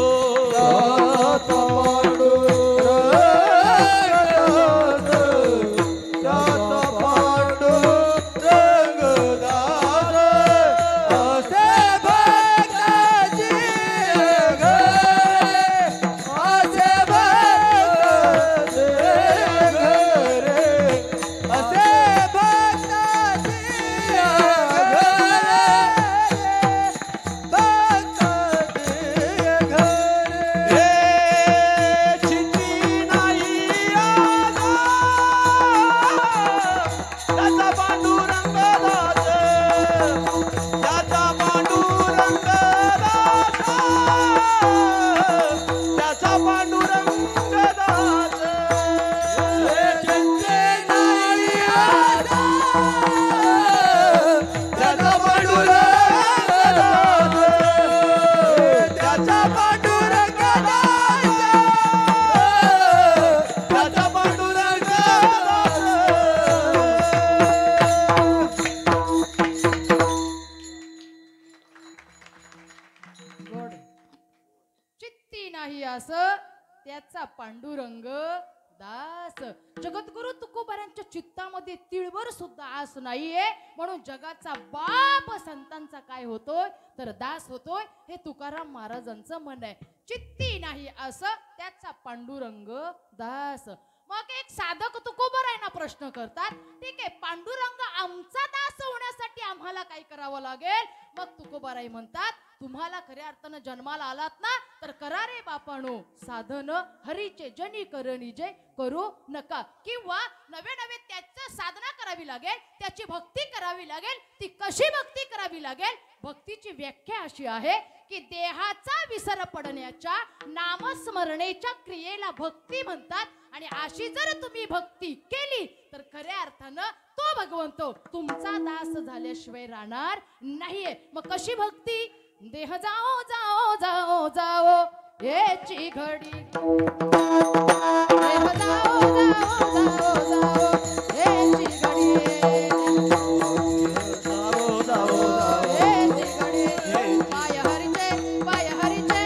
पांडुरंग दास. जगद्गुरु तुकोबारांच्या चित्तामध्ये तिळभर सुद्धा आस नाहीये, म्हणून जगाचा बाप संतांचा काय होतोय तर दास होतोय. हे तुकाराम महाराजांचं मन आहे. चित्ती नाही असं त्याचा पांडुरंग दास. मग एक साधक तुकोबारायांना प्रश्न करतात, ठीक आहे पांडुरंग आमचा दास होण्यासाठी आम्हाला काय करावं लागेल? मग तुकोबाराई म्हणतात, तुम्हाला खऱ्या अर्थानं जन्माला आलात ना तर करा रे बापानो साधन हरीचे जनी करणी जे करू नका. किंवा नवे नवे त्याचं साधना करावी लागेल, त्याची भक्ती करावी लागेल. ती कशी भक्ती करावी लागेल? भक्तीची व्याख्या अशी आहे की देहाचा विसर पडण्याच्या नामस्मरणेच्या क्रियेला भक्ती म्हणतात. आणि अशी जर तुम्ही भक्ती केली तर खऱ्या अर्थानं तो भगवंत तुमचा दास झाल्याशिवाय राहणार नाहीये. मग कशी भक्ती? देह जाओ जाओ जाओ जाओ याची घडी, देह जाओ जाओ जाओ जाओ याची घडी, जाओ जाओ याची घडी. पाय हरीचे पाय हरीचे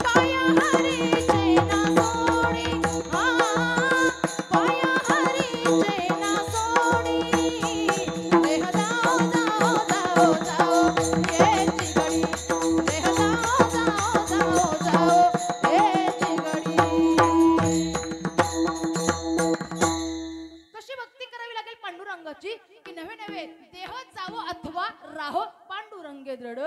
पाय हरीचे ना सोडी, पाय हरीचे ना सोडी. देह जाओ जाओ जाओ जाओ याची घडी, देह जाओ जाओ जाओ जाओ याची घडी. कशी भक्ती करावी लागेल पांडुरंगाची की नवे नवे देह जावो अथवा राहो पांडुरंगे दृढ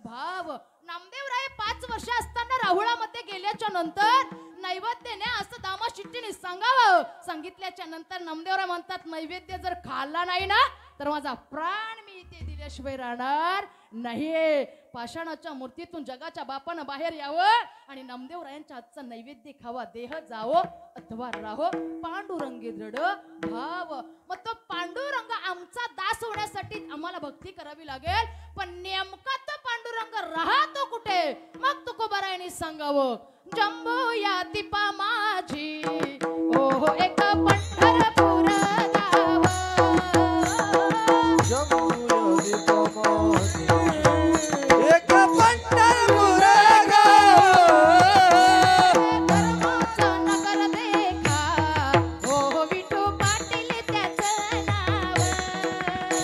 भाव. नामदेवराय 5 वर्ष असताना राहुळामध्ये गेल्याच्या नंतर नैवेद्याने असं दामा शिट्टीने सांगावं. सांगितल्याच्या नंतर नामदेवराय म्हणतात, नैवेद्य जर खाल्ला नाही ना तर माझा प्राण मी इथे दिल्याशिवाय राहणार नाहीये. पाषाणाच्या मूर्तीतून जगाच्या बापानं बाहेर यावं आणि नामदेवरायांच्या हातचा नैवेद्य खावा. देह जावो अथवा राहो पांडुरंगी दृढ भाव. मग तो पांडुरंग आमचा दास होण्यासाठी आम्हाला भक्ती करावी लागेल. पण नेमका तो पांडुरंग राहतो कुठे? मग तुकोबारायांनी सांगावं, जंबो या तिपा माझी ओ एक पंढरपूर गाव, एक पंढरपूर गाव, धर्माचं नगर देखा ओ विठू पाटील त्याचं नाव.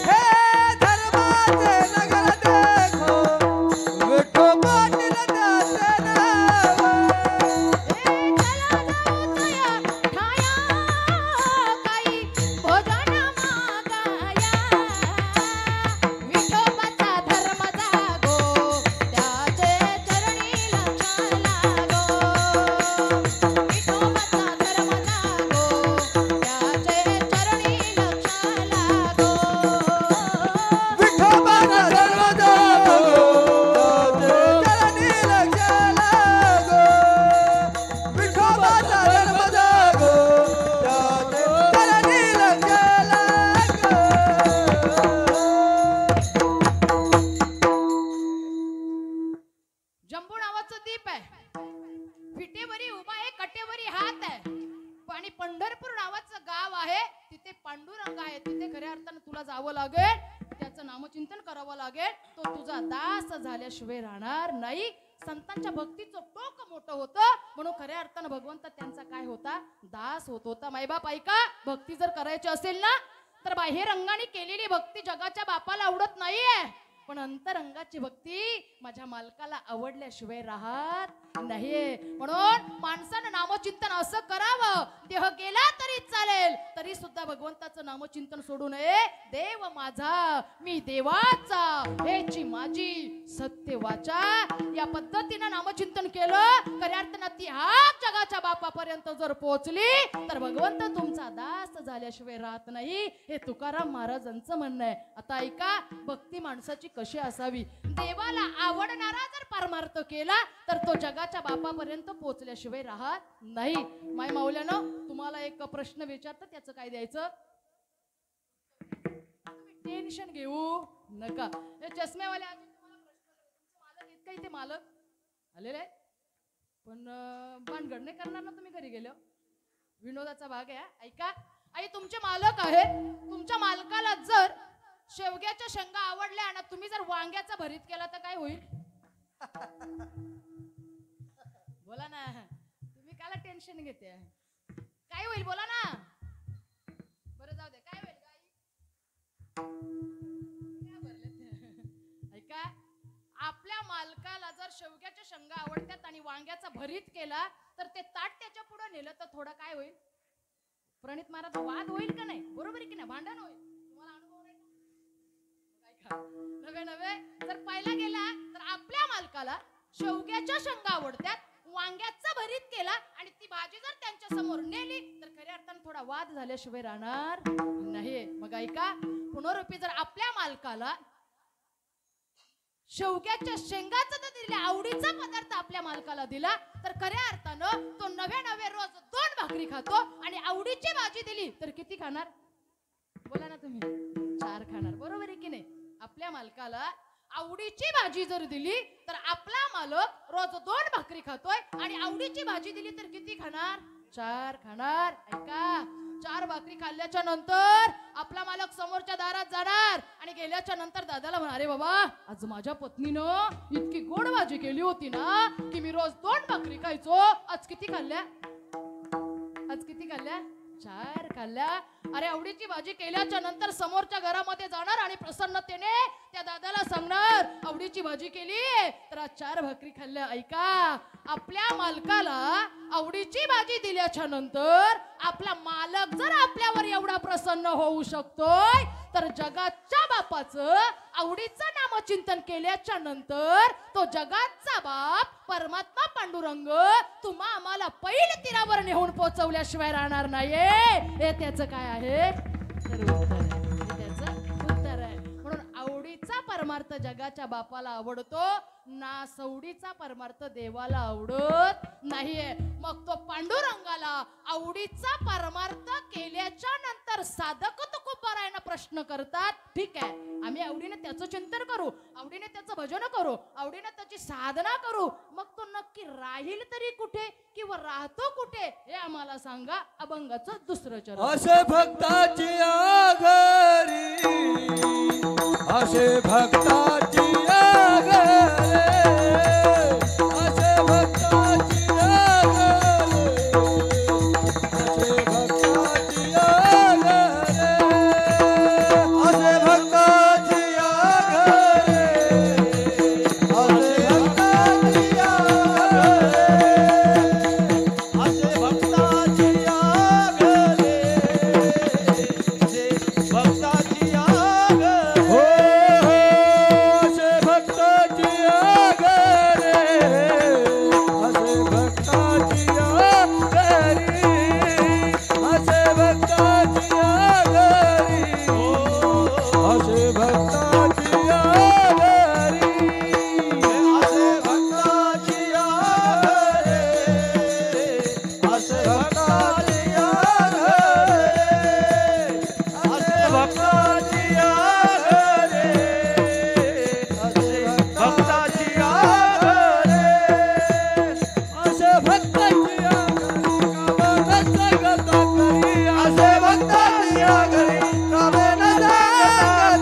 हे धर्माचे नगर देखो, विठो पाटील त्याचे नाव. चला जाऊ तया ठाया काही भोजन मागाया, विठोबाचा धर्म जागो त्याचे चरणी लक्ष लागो, विठोबाचा धर्म जागो त्याचे चरणी लक्ष लागो. विठोबाचा धर्म जागो, चरणी लक्ष लागो. विठोबाचा धर्म जागो, चरणी लक्ष लागो. जंबू नावाचं दीप आहे, विटेवरी उभा आहे, कटेवरी हात आहे. आणि पंढरपूर नावाचं गाव आहे, तिथे पांडुरंग आहे. तिथे खऱ्या अर्थानं तुला जावं लागेल, त्याचं नामचिंतन करावं लागेल. तो तुझा दास झाल्याशिवाय राहणार नाही. संतांच्या भक्तीचं टोक मोठं होतं, म्हणून खऱ्या अर्थानं भगवंत त्यांचा काय होता? दास होत होता. मायबाप ऐका, भक्ती जर करायची असेल ना तर बाहेर रंगाने केलेली भक्ती जगाच्या बापाला आवडत नाहीये, पण अंतरंगाची भक्ती माझ्या मालकाला आवडल्याशिवाय राहत नाहीये. म्हणून माणसानं नामचिंतन असं करावं, देह गेला तरी चालेल तरी सुद्धा भगवंताचं नामचिंतन सोडू नये. देव माझा मी देवाचा हेची माझी सत्य वाचा. या पद्धतीनं नामचिंतन केलं, खऱ्या अर्थानं ती हात जगाच्या बापापर्यंत जर पोहोचली तर भगवंत तुमचा दास झाल्याशिवाय राहत नाही. हे तुकाराम महाराजांचं म्हणणं आहे. आता ऐका, भक्ती माणसाची कशी असावी? देवाला आवडणारा जर परमार्थ केला तर तो जगाच्या बापापर्यंत पोहोचल्याशिवाय राहत नाही. माय माऊल्यानं तुम्हाला एक प्रश्न विचारतात, त्याचं काय द्यायचं? टेन्शन घेऊ नका. हे चष्म्यावाले आज तुम्हाला प्रश्न, मालक येत काही ते मालक आलेले आहे, पण भानगड नाही करणार ना तुम्ही घरी गेलो. विनोदाचा भाग आहे. ऐका, आई तुमचे मालक आहेत, तुमच्या मालकाला जर शेवग्याच्या शेंगा आवडल्या आणि तुम्ही जर वांग्याचा भरीत केला तर काय होईल? बोला ना, तुम्ही काय कशाला टेन्शन घेते? काय होईल बोला ना. बरं जाऊ दे, काय होईल गाई? काय भरले? ऐका, आपल्या मालकाला जर शेवग्याच्या शेंगा आवडतात आणि वांग्याचा भरीत केला तर ते ताट त्याच्या पुढे नेलं तर थोडं काय होईल? प्रणित महाराज वाद होईल का नाही? बरोबर आहे की नाही? भांडण होईल. तुम्हाला अनुभव नाही का? नव्हे नव्हे, जर पहिला गेला तर आपल्या मालकाला शेवग्याच्या शेंगा आवडतात, वांग्याचा भरीत केला आणि ती भाजी जर त्यांच्या समोर नेली तर खऱ्या अर्थाने थोडा वाद झाल्याशिवाय राहणार नाही. मग ऐका, पुनरुपी जर आपल्या मालकाला शेवग्याच्या शेंगाचा जर दिला, आवडीचा पदार्थ आपल्या मालकाला दिला तर खऱ्या अर्थानं तो नवे नवे रोज 2 भाकरी खातो आणि आवडीची भाजी दिली तर किती खाणार? बोला ना तुम्ही. 4 खाणार. बरोबर आहे की नाही? आपल्या मालकाला आवडीची भाजी जर दिली तर आपला मालक रोज 2 भाकरी खातोय आणि आवडीची भाजी दिली तर किती खाणार? 4 खाणार. ऐका, 4 भाकरी खाल्ल्याच्या नंतर आपला मालक समोरच्या दारात जाणार आणि गेल्याच्या नंतर दादाला म्हणणार, अरे बाबा, आज माझ्या पत्नीनं इतकी गोड भाजी केली होती ना की मी रोज 2 भाकरी खायचो. आज किती खाल्ल्या? आज किती खाल्ल्या? 4 खाल्ल्या. अरे आवडीची भाजी केल्याच्या नंतर समोरच्या घरामध्ये जाणार आणि प्रसन्नतेने त्या दादाला सांगणार, आवडीची भाजी केली तर आज 4 भाकरी खाल्ल्या. ऐका, आपल्या मालकाला आवडीची भाजी दिल्याच्या नंतर आपला मालक जर आपल्यावर एवढा प्रसन्न होऊ शकतोय तर जगाच्या बापाचं आवडीचं नामचिंतन केल्याच्या नंतर तो जगाचा बाप परमात्मा पांडुरंग तुम्हा आम्हाला पहिल्या तीरावर नेऊन पोहोचवल्याशिवाय राहणार नाहीये. हे त्याचं काय आहे? तर उत्तर आहे. त्याचं उत्तर आहे. म्हणून आवडीचा परमार्थ जगाच्या बापाला आवडतो ना, सवडीचा परमार्थ देवाला आवडत नाहीये. मग तो पांडुरंगाला आवडीचा परमार्थ केल्याच्या नंतर साधक तुकोबारायण प्रश्न करतात, ठीक आहे, आम्ही आवडीने त्याचं चिंतन करू, आवडीने त्याचं भजन करू, आवडीने त्याची साधना करू, मग तो नक्की राहील तरी कुठे किंवा राहतो कुठे हे आम्हाला सांगा. अभंगाचं 2रं चरण. असे भक्ताची आघरी, असे भक्ताची आघरी, असे भक्ताची आघरी, असे भक्ताची आघरी, असे भक्ताची आघरी, असे भक्ताची आघरी, असे भक्ताची आघरी, असे भक्ताची आघरी, हो असे भक्ताची आघरी, असे भक्ताची आघरी, असे भक्ताची आघरी, असे भक्ताची आघरी, असे भक्ताची आघरी, असे भक्ताची आघरी, असे भक्ताची आघरी, असे भक्ताची आघरी, असे भक्ताची आघरी, कामेन सांगता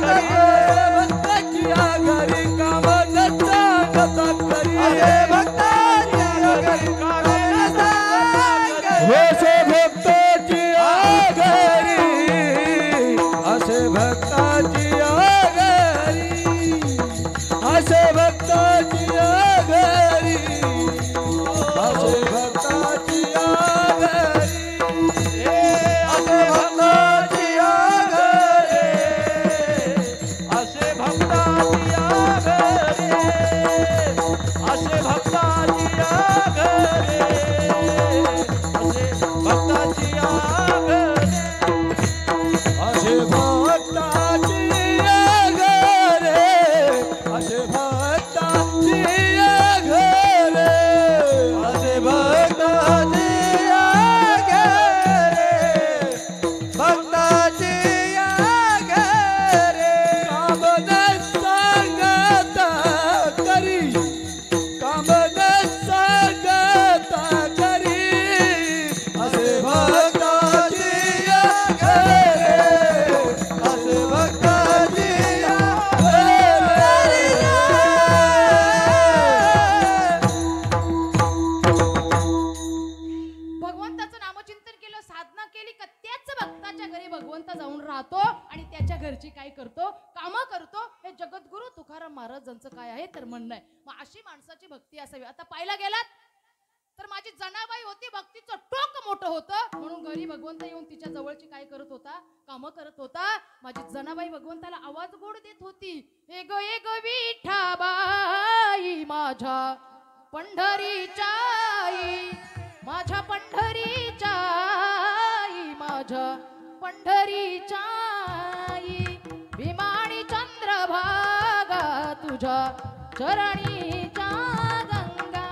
करी, असे भक्ताची आघरी, कामेन सांगता करी, असे भक्ताची आघरी, असे भक्ताची आघरी, असे भक्ताची आघरी, असे भक्ताची आघरी, असे भक्ताची आघरी, असे भक्ताची आघरी, असे भक्ताची आघरी, असे भक्ताची आघरी, असे भक्ताची आघरी, असे भक्ताची आघरी, असे भक्ताची आघरी, भक्ताची आघरी, कामन सांगता करी, कामन सांगता करी, असे भक्ताची आघरी, असे भक्ताची आघरी. जनाबाईच्या घरी भगवंत जाऊन राहतो आणि त्याच्या घरची काय करतो, कामं करतो. हे जगद्गुरु तुकाराम महाराजांचं काय आहे तर म्हणणं आहे. मग अशी माणसाची भक्ती असावी. आता पाहायला गेलात तर माझी जनाबाई होती, भक्तीचं टोक मोठं होतं म्हणून घरी भगवंत येऊन तिच्या जवळची काय करत होता, कामं करत होता. माझी जनाबाई भगवंताला आवाज गोड देत होती. हे ग विठाबाई माझ्या पंढरीच्या आई, माझ्या पंढरीच्या आई, माझ्या पंढरीच्या आई, भीमाणी चंद्रभागा तुझ्या चरणीच्या गंगा.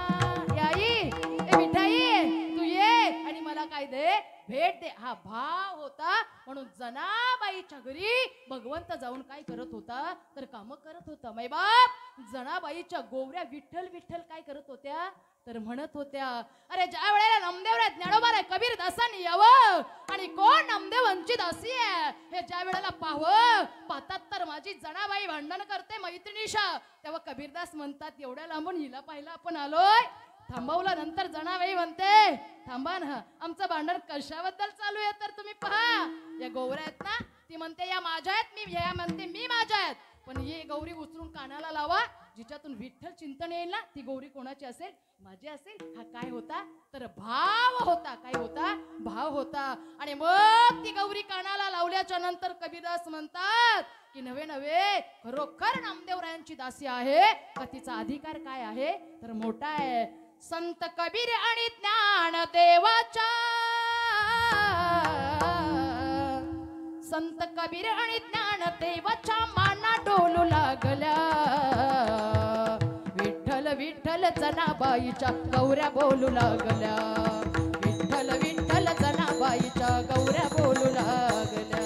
याई मिठाई तू ये आणि मला काय दे, भेट दे. हा भाव होता म्हणून जनाबाईच्या घरी भगवंत जाऊन काय करत होता तर काम करत होता. मै बाप जनाबाईच्या गोवऱ्या विठ्ठल विठ्ठल काय करत होत्या तर म्हणत होत्या, अरे ज्या वेळेला नामदेवराय ज्ञानोबा राय कबीर दासांनी यावं आणि कोण नामदेवांची दासी आहे हे ज्या वेळेला पाहतात तर माझी जनाबाई भांडण करते मैत्रिणीशा. तेव्हा कबीरदास म्हणतात एवढ्या लांबून हिला पाहिला आपण आलोय. थांबवलं नंतर जनाबाई म्हणते थांबा ना, आमचं भांडण कशाबद्दल चालू आहे तर तुम्ही पहा. या गौऱ्या आहेत ना, ती म्हणते या माझ्या आहेत, मी या म्हणते मी माझ्या आहेत. पण ही गौरी उचलून कानाला लावा, जिच्यातून विठ्ठल चिंतन येईल ना ती गौरी कोणाची असेल, माझी असेल. हा काय होता तर भाव होता. काय होता, भाव होता. आणि मग ती गौरी कानाला लावल्याच्या नंतर कबीरदास म्हणतात की नवे नवे खरोखर नामदेवरायांची दासी आहे का तिचा अधिकार काय आहे तर मोठा आहे. संत कबीर आणि ज्ञान देवाच्या, संत कबीर आणि ज्ञान देवाच्या माना डोलू लागल्या. विठ्ठल विठ्ठल जनाबाईच्या गौऱ्या बोलू लागल्या. विठ्ठल विठ्ठल जनाबाईच्या गौऱ्या बोलू लागल्या.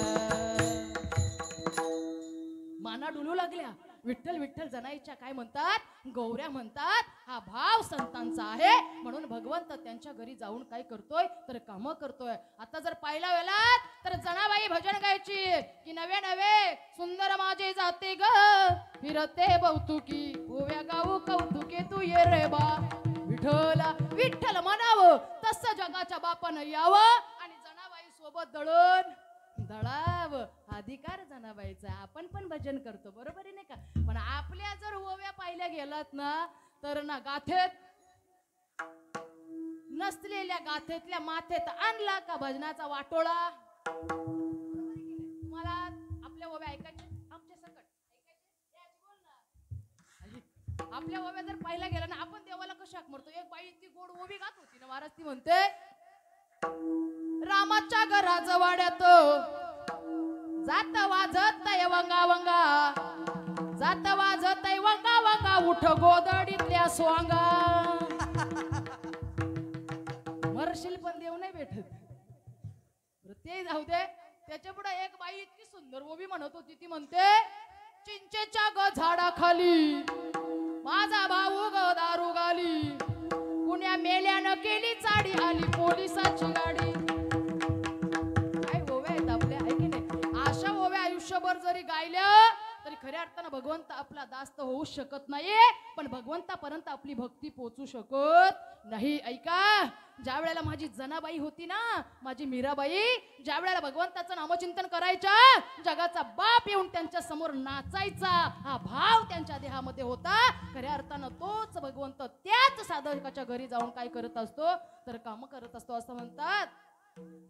माना डोलू लागल्या. विठ्ठल विठ्ठल जनाईच्या काय म्हणतात, गौऱ्या म्हणतात. हा भाव संतांचा आहे म्हणून भगवंत त्यांच्या घरी जाऊन काय करतोय तर काम करतोय. आता जर पाहिला गेलात तर जनाबाई भजन गायची की नवे नवे सुंदर माझे जाते ग फिरते बहुतुकी ओव्या गाऊ कौतुके तू ये रे बा विठ्ठला. विठ्ठल म्हणावं तसं जगाच्या बापानं यावं आणि जनाबाई सोबत दळण दळावं. अधिकार जनाबाईचा. आपण पण भजन करतो बरोबर आहे नाही का. पण आपल्या जर ओव्या पाहिल्या गेलात ना तर ना गाथेत नसलेल्या गाथेतल्या माथेत आणला का भजनाचा वाटोळा. तुम्हाला आपल्या ओव्या ऐकायच्या आमच्या सकट ऐकायचे. आपल्या ओव्या जर पाहिल्या गेला ना आपण देवाला कशा म्हणतो. एक बाई ती गोड ओवी गात होती ना महाराज, ती म्हणते रामाच्या घराचं वाड्यात जात वाजत वंगा वंगा, जात वाजत वंगा वंगा उठ गोदडीतल्या स्वांगा. मरशील पण देव नाही भेटत ते जाऊ दे. त्याच्या पुढे एक बाई इतकी सुंदर ओवी म्हणत होती. ती म्हणते चिंचेच्या ग झाडाखाली माझा भाऊ ग दारू गाली, पुण्या मेल्यानं केली चाडी आली पोलिसाची गाडी. काय ओव्या आहेत आपल्या आहे की नाही. अशा ओव्या आयुष्यभर जरी गायल्या तरी खऱ्या अर्थानं भगवंत आपला दास्त होऊ शकत नाही. पण भगवंतापर्यंत आपली भक्ती पोहोचू शकत नाही. ऐका, ज्या वेळेला माझी जनाबाई होती ना, माझी मीराबाई, ज्या वेळेला भगवंताचं नामचिंतन करायच्या जगाचा बाप येऊन त्यांच्या समोर नाचायचा हा भाव त्यांच्या देहामध्ये होता. खऱ्या अर्थानं तोच भगवंत त्याच साधकाच्या घरी जाऊन काय करत असतो तर काम करत असतो. असं म्हणतात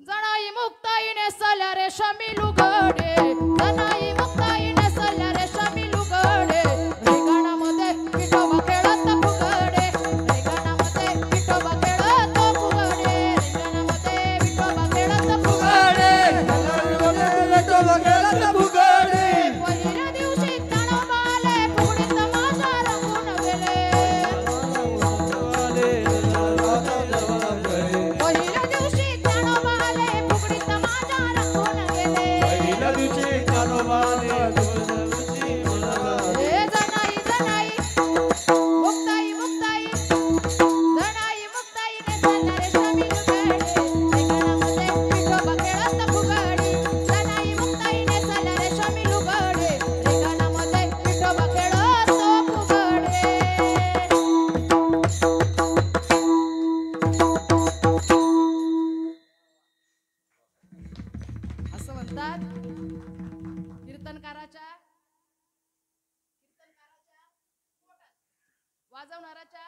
जनाई मुक्ताईने सल्या रेशमी लुगडे, जनाई मुक्ताईने सल्या रेशमी लुगडे, रेगाणामध्ये विठोबा खेळत फुगडे, रेगाणामध्ये विठोबा खेळत फुगडे, रेगाणामध्ये विठोबा खेळत फुगडे, विठोबा खेळत फुगडे. पहिल्या दिवशी ज्ञानोबा आले फुगडीत माझा रंगून गेले, पहिल्या दिवशी ज्ञानोबा आले फुगडीत माझा रंगून गेले, पहिल्या दिवशी ज्ञानोबा आले म्हणतात कीर्तनकाराच्या पोटात, वाजवणाराच्या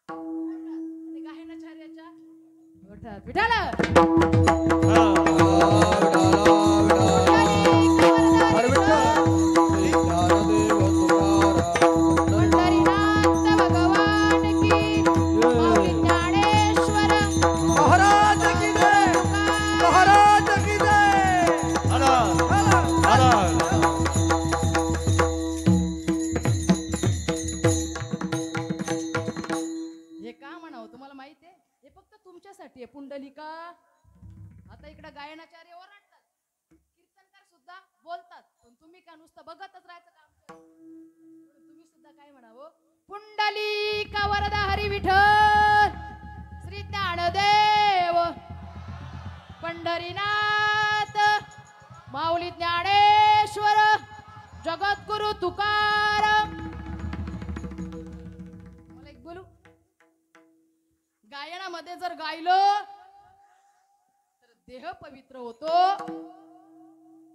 पोटात आणि गायनाचार्याच्या पोटात. विठाला हर विठ्ठल श्री ज्ञानदेव तुकाराम पंढरीनाथ भगवान की माऊली ज्ञानेश्वर महाराज की जय, महाराज की जय. हे का म्हणावं तुम्हाला माहिती आहे? हे फक्त तुमच्यासाठी आहे. पुंडलिका आता इकडे गायनाचार्य ओरडतात, कीर्तनकार सुद्धा बोलतात, पण तुम्ही का नुसतं बघतच राहायचं काम करता? म्हणून तुम्ही सुद्धा काय म्हणावं, पुंडलिका वरदा हरी विठ्ठल श्री ज्ञानदेव पंढरीनाथ माऊली ज्ञानेश्वर जगद्गुरु तुकाराम. मला एक बोलू, गायनामध्ये जर गायलं तर देह पवित्र होतो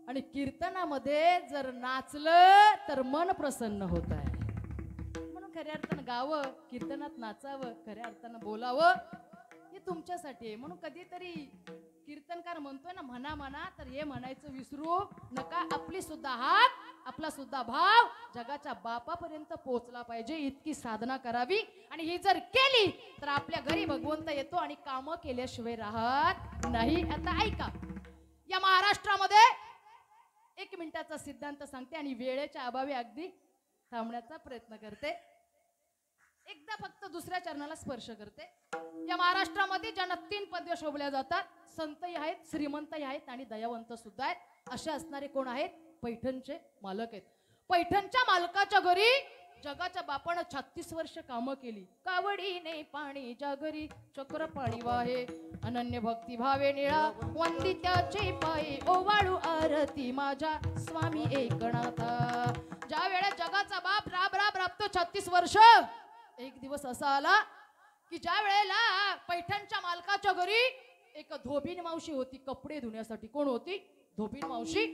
आणि कीर्तनामध्ये जर नाचलं तर मन प्रसन्न होत आहे. म्हणून खऱ्या अर्थानं गावं, कीर्तनात नाचावं, खऱ्या अर्थानं बोलावं हे तुमच्यासाठी आहे. म्हणून कधीतरी कीर्तनकार म्हणतोय ना म्हणा म्हणा, तर हे म्हणायचं विसरू नका. आपली सुद्धा हाक, आपला सुद्धा भाव जगाच्या बापापर्यंत पोहोचला पाहिजे, इतकी साधना करावी. आणि ही जर केली तर आपल्या घरी भगवंत येतो आणि काम केल्याशिवाय राहत नाही. आता ऐका, या महाराष्ट्रामध्ये 1 मिनिटाचा सिद्धांत सांगते आणि वेळेच्या अभावी अगदी थांबण्याचा प्रयत्न करते. एकदा फक्त दुसऱ्या चरणाला स्पर्श करते. या महाराष्ट्रामध्ये ज्यांना 3 पदव्या शोभल्या जातात, संतही आहेत, श्रीमंतही आहेत आणि दयावंत सुद्धा आहेत. असे असणारे कोण आहेत? पैठणचे मालक आहेत. पैठणच्या मालकाच्या घरी जगाच्या बापानं 36 वर्ष कामं केली. कावडीने पाणी जागरी चक्र पाणी वाहे, अनन्य भक्ती भावे निळा वंदित्याचे पायी, ओवाळू आरती माझ्या स्वामी एकनाथा. ज्या वेळेस जगाचा बाप राब राब राबतो 36 वर्ष, एक दिवस असा आला की ज्या वेळेला पैठणच्या मालकाच्या घरी एक धोबीन मावशी होती कपडे धुण्यासाठी. कोण होती? धोबीन मावशी.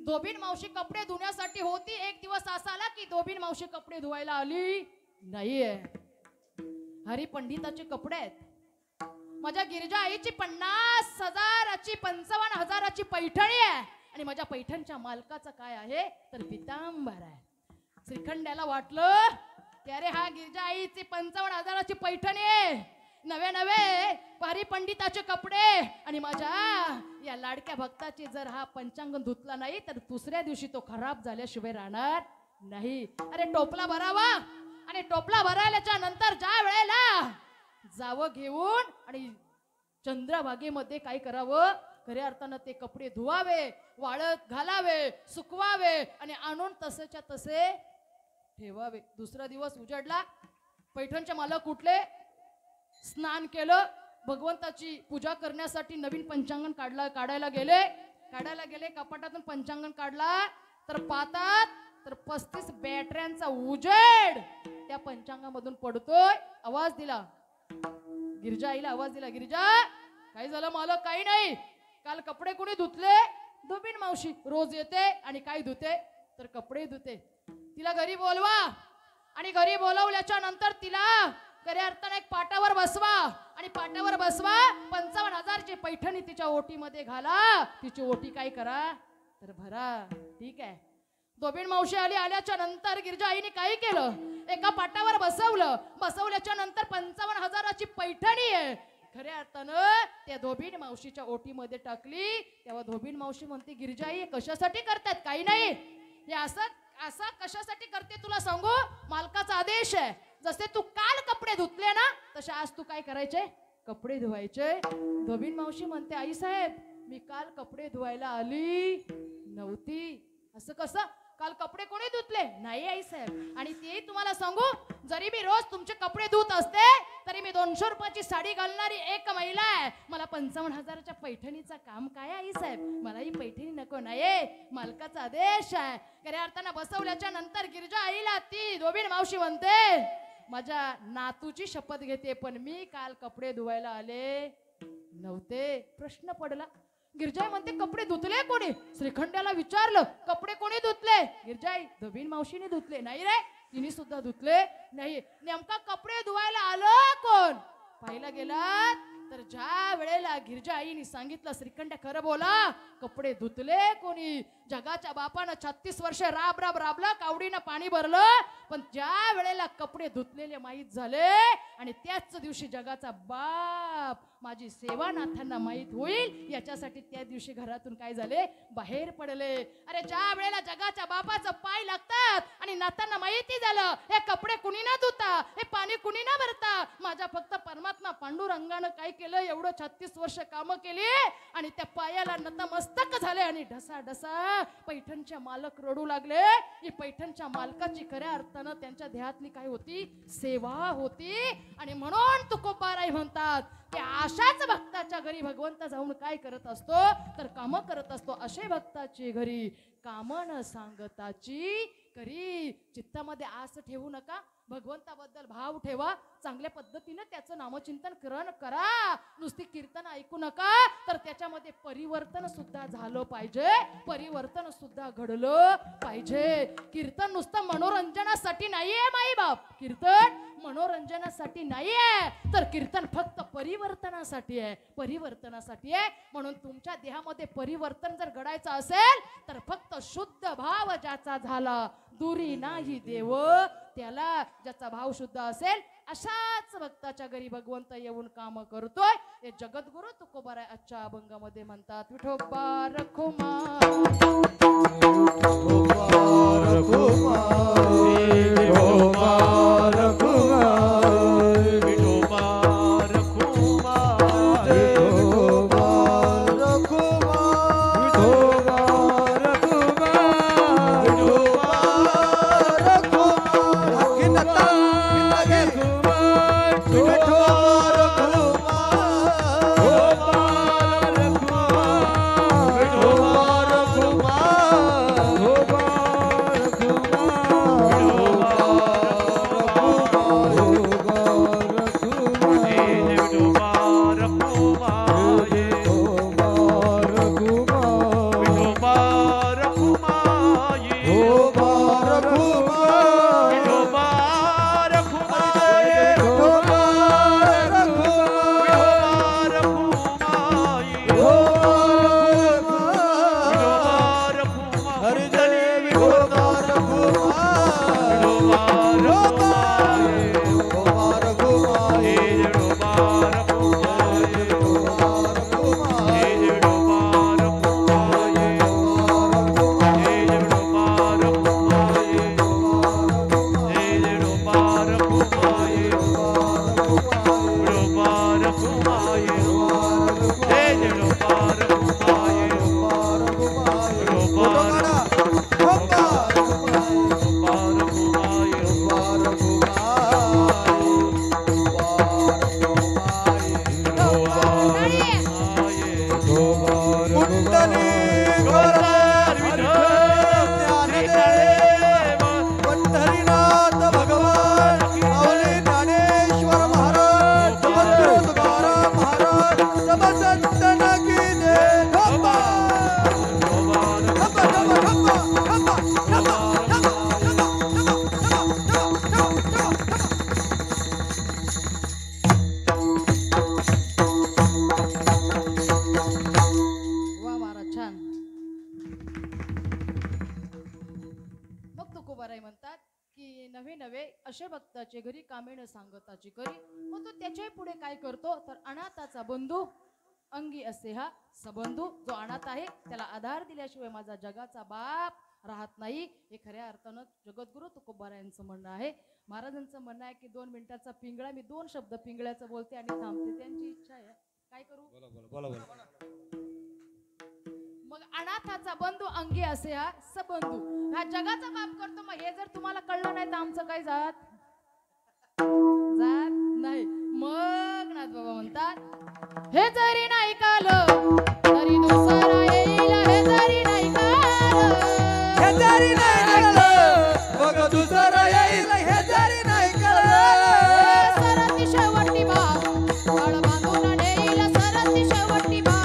धोबीन मावशी कपडे धुण्यासाठी होती. एक दिवस असा आला की धोबीन मावशी कपडे धुवायला आली नाहीये. हरी पंडिताचे कपडे आहेत. माझ्या गिरजा आईची 50,000ची 55,000ची पैठणी आहे आणि माझ्या पैठणच्या मालकाचं काय आहे तर पितांबर आहे. श्रीखंड्याला वाटलं की अरे हा गिरजा आईची 55,000ची पैठणी आहे, नवे नवे भारी पंडिताचे कपडे आणि माझ्या या लाडक्या भक्ताचे जर हा पंचांग धुतला नाही तर दुसऱ्या दिवशी तो खराब झाल्याशिवाय राहणार नाही. अरे टोपला भरावा आणि टोपला भरायल्याच्या नंतर ज्या वेळेला जावं घेऊन आणि चंद्रभागेमध्ये काय करावं, खऱ्या अर्थानं ते कपडे धुवावे, वाळत घालावे, सुकवावे आणि आणून तसेच्या तसे ठेवावे. दुसरा दिवस उजाडला, पैठणचे मालक उठले, स्नान केलं, भगवंताची पूजा करण्यासाठी नवीन पंचांगण काढायला गेले. कपाटातून पंचांगण काढला तर पाहतात तर 35 बॅटऱ्यांचा उजेड त्या पंचांगामधून पडतोय. आवाज दिला, गिरजा आईला आवाज दिला, गिरजा काय झालं मालक? काही नाही, काल कपडे कोणी धुतले? धोबीन मावशी. रोज येते आणि काय धुते तर कपडे धुते. तिला घरी बोलवा आणि घरी बोलवल्याच्या नंतर तिला खऱ्या अर्थाने एक पाटावर बसवा आणि पाटावर बसवा. 55,000ची पैठणी तिच्या ओटीमध्ये घाला. तिची ओटी काय करा तर भरा. ठीक आहे. धोबीन मावशी आल्याच्या नंतर गिरजा आईने काय केलं, एका पाटावर बसवल्याच्या नंतर 55,000ची पैठणी आहे खऱ्या अर्थानं त्या धोबीन मावशीच्या ओटीमध्ये टाकली. तेव्हा धोबीन मावशी म्हणते, गिरजाई कशासाठी करतात? काही नाही, हे असं कशासाठी करते तुला सांगू, मालकाचा आदेश आहे. जसे तू काल कपडे धुतले ना तसे आज तू काय करायचे, कपडे धुवायचे. धोबीन मावशी म्हणते, आई साहेब मी काल कपडे धुवायला आली नव्हती. असं कसं? काल कपडे कोणी धुतले? नाही आई साहेब. आणि ते तुम्हाला सांगू, जरी मी रोज तुमचे कपडे धुत असते तरी मी 200 रुपयाची साडी घालणारी एक महिला आहे. मला 55,000च्या पैठणीचं काम काय आई साहेब? मला ही पैठणी नको. नाही, मालकाचा आदेश आहे. खऱ्या अर्थानं बसवल्याच्या नंतर गिरजा आईला ती धोबीन मावशी म्हणते, माझ्या नातूची शपथ घेते पण मी काल कपडे धुवायला आले नव्हते. प्रश्न पडला, गिरजाई म्हणते कपडे धुतले कोणी? श्रीखंड्याला विचारलं कपडे कोणी धुतले? गिरजाई धबीन मावशीने धुतले. नाही रे, तिने सुद्धा धुतले नाही. नेमका कपडे धुवायला आलं कोण? पाहिला गेलात तर ज्या वेळेला गिरजाईने सांगितलं श्रीखंड खरं बोला, कपडे धुतले कोणी? जगाच्या बापानं 36 वर्ष राबला, कावडीनं पाणी भरलं, पण ज्या वेळेला कपडे धुतलेले माहीत झाले आणि त्याच दिवशी जगाचा बाप माझी सेवा नाथांना माहीत होईल याच्यासाठी त्या दिवशी घरातून काय झाले? बाहेर पडले. अरे ज्या वेळेला जगाच्या बापाचं पाय लागतात आणि नाथांना माहिती झालं हे कपडे कुणी ना धुता, हे पाणी कुणी ना भरता, माझा फक्त परमात्मा पांडुरंगानं काय केलं? एवढं 36 वर्ष कामं केली आणि त्या पायाला नतमस्तक झाले आणि ढसा ढसा पैठणच्या मालक रडू लागले. ही पैठणच्या मालकाची खऱ्या अर्थानं त्यांच्या देहातली काय होती? सेवा होती. आणि म्हणून तुकोबाराय म्हणतात की अशाच भक्ताच्या घरी भगवंत जाऊन काय करत असतो? तर कामं करत असतो. असे भक्ताची घरी कामन सांगताची करी. चित्तामध्ये आस ठेवू नका, भगवंताबद्दल भाव ठेवा, चांगल्या पद्धतीने त्याचं नामचिंतन करा. नुसती कीर्तन ऐकू नका, तर त्याच्यामध्ये परिवर्तन सुद्धा झालं पाहिजे, परिवर्तन सुद्धा घडलं पाहिजे. कीर्तन नुसतं मनोरंजनासाठी नाहीये माई बाप, कीर्तन मनोरंजनासाठी नाहीये, तर कीर्तन फक्त परिवर्तनासाठी आहे, परिवर्तनासाठी आहे. म्हणून तुमच्या देहामध्ये परिवर्तन जर घडायचं असेल तर फक्त शुद्ध भाव ज्याचा झाला, दुरी नाही देव त्याला. ज्याचा भाव शुद्ध असेल अशाच भक्ताच्या घरी भगवंत येऊन काम करतोय. हे जगद्गुरु तुकोबाराय आजच्या अभंगामध्ये म्हणतात. विठोबा रखुमा अशा भक्ताचे घरी कामेण सांगताची करी. मग तो त्याच्या पुढे काय करतो तर अनाथाचा बंधू अंगी असे हा सबंधू. जो अनाथ आहे त्याला आधार दिल्याशिवाय माझा जगाचा बाप राहत नाही. हे खऱ्या अर्थानं जगद्गुरु तुकोबारायांचं म्हणणं आहे. महाराजांचं म्हणणं आहे की 2 मिनिटाचा पिंगळा. मी 2 शब्द पिंगळ्याचं बोलते आणि थांबते. त्यांची इच्छा आहे. काय करू? बोला. मग अनाथाचा बंधू अंगी असे हा सबंधू. हा जगाचा बाप करतो. मग हे जर तुम्हाला कळलं नाही तर आमचं काय जात नाही. मग नाथ बाबा म्हणतात हे जरी नाही कालं तरी दुसरा येईल. हे जरी नाही कालं, हे जरी नाही कळलं बघ दुसरं येईल. हे जरी नाही कळलं सरती शेवटी बा काळ बांधून नेईल. सरती शेवटी बा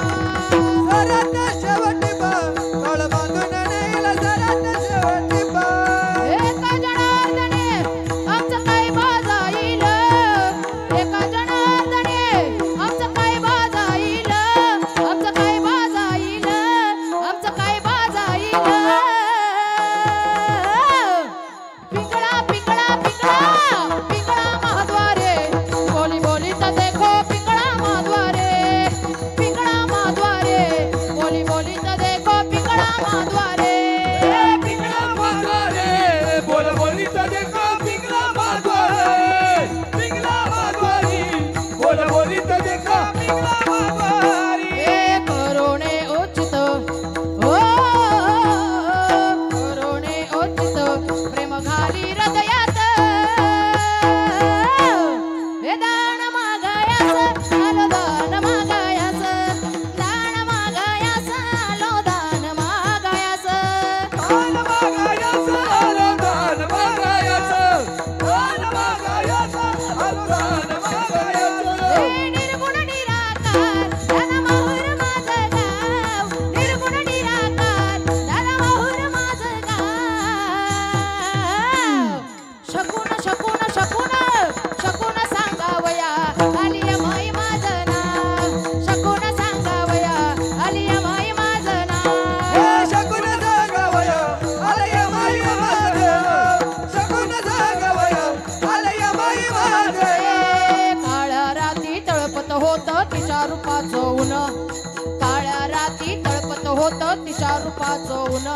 होत तिच्या रूपाचं ऊन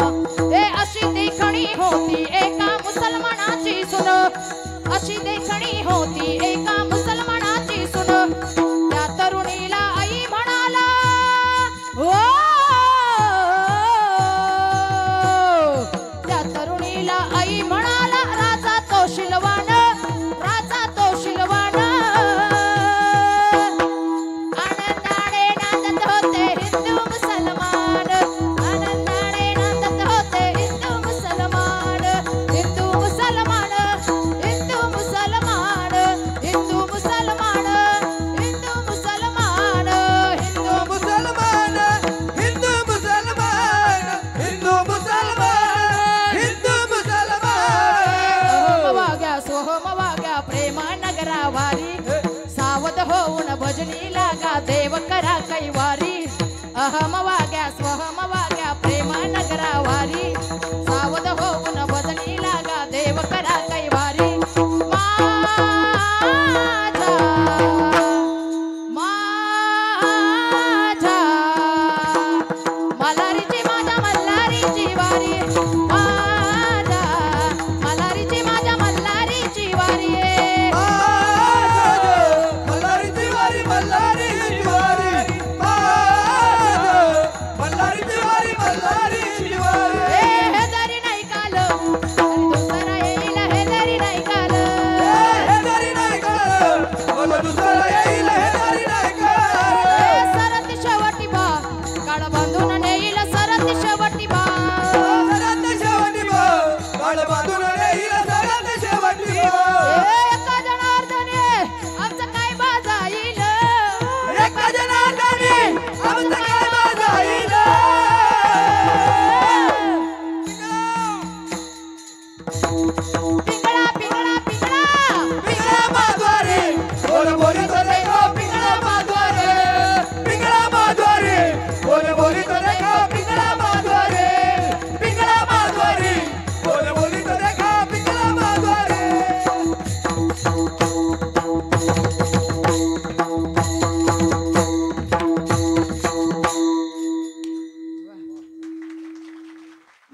हे अशी देखणी होती एका मुसलमानाची सुन अशी देखणी होती एका मुसलमानाची सुन त्या तरुणीला आई म्हणाला हो त्या तरुणीला आई म्हणाला राजा तो शिलवान राजा तो शिलवान आनंदाने नांदत होते हिंदू मुसलमान आनंदाने नांदत होते हिंदू मुसलमान हिंदू मुसलमान हिंदू मुसलमान हिंदू मुसलमान हिंदू मुसलमान हिंदू मुसलमान हिंदू मुसलमान हिंदू मुसलमान हिंदू मुसलमान वाग्या सोहम वाग्या प्रेम नगरावारी सावध होऊन भजनी लागा देव करा कैवारी अहम वाग्या स्वहम वाग्या प्रेम नगरावारी सावध होऊन भजनी लागा देव करा कैवारी माझा माझा मल्हारीची माझ्या मल्हारीची वारी माझा मल्हारीची माझ्या मल्हारीची वारी मल्हारी तिवारी मल्हारी तिवारी मल्हारी तिवारी मल्हारी तिवारी हे जरी नाही काल तरी दुसरा येईल हे जरी नाही काल हे जरी नाही कळलं मला दुसरा येईल हे जरी नाही कळलं सरती शेवटी बा काळ बांधून नेईल सरती शेवटी बा सरात शेवटी बा बाळ बांधून येईल सरात शेवटी बा एका जनार्दने आमचं काय बाजाईल एका जनार्दनी आमचं काय बाजाईल पिंगळा पिंगळा पिंगळा पिंगळा माधवारी बोल बोली तो देखो पिंगळा माधवारी पिंगळा माधवारी बोल बोली तो देखो पिंगळा माधवारी पिंगळा माधवारी बोल बोली तो देखो पिंगळा माधवारी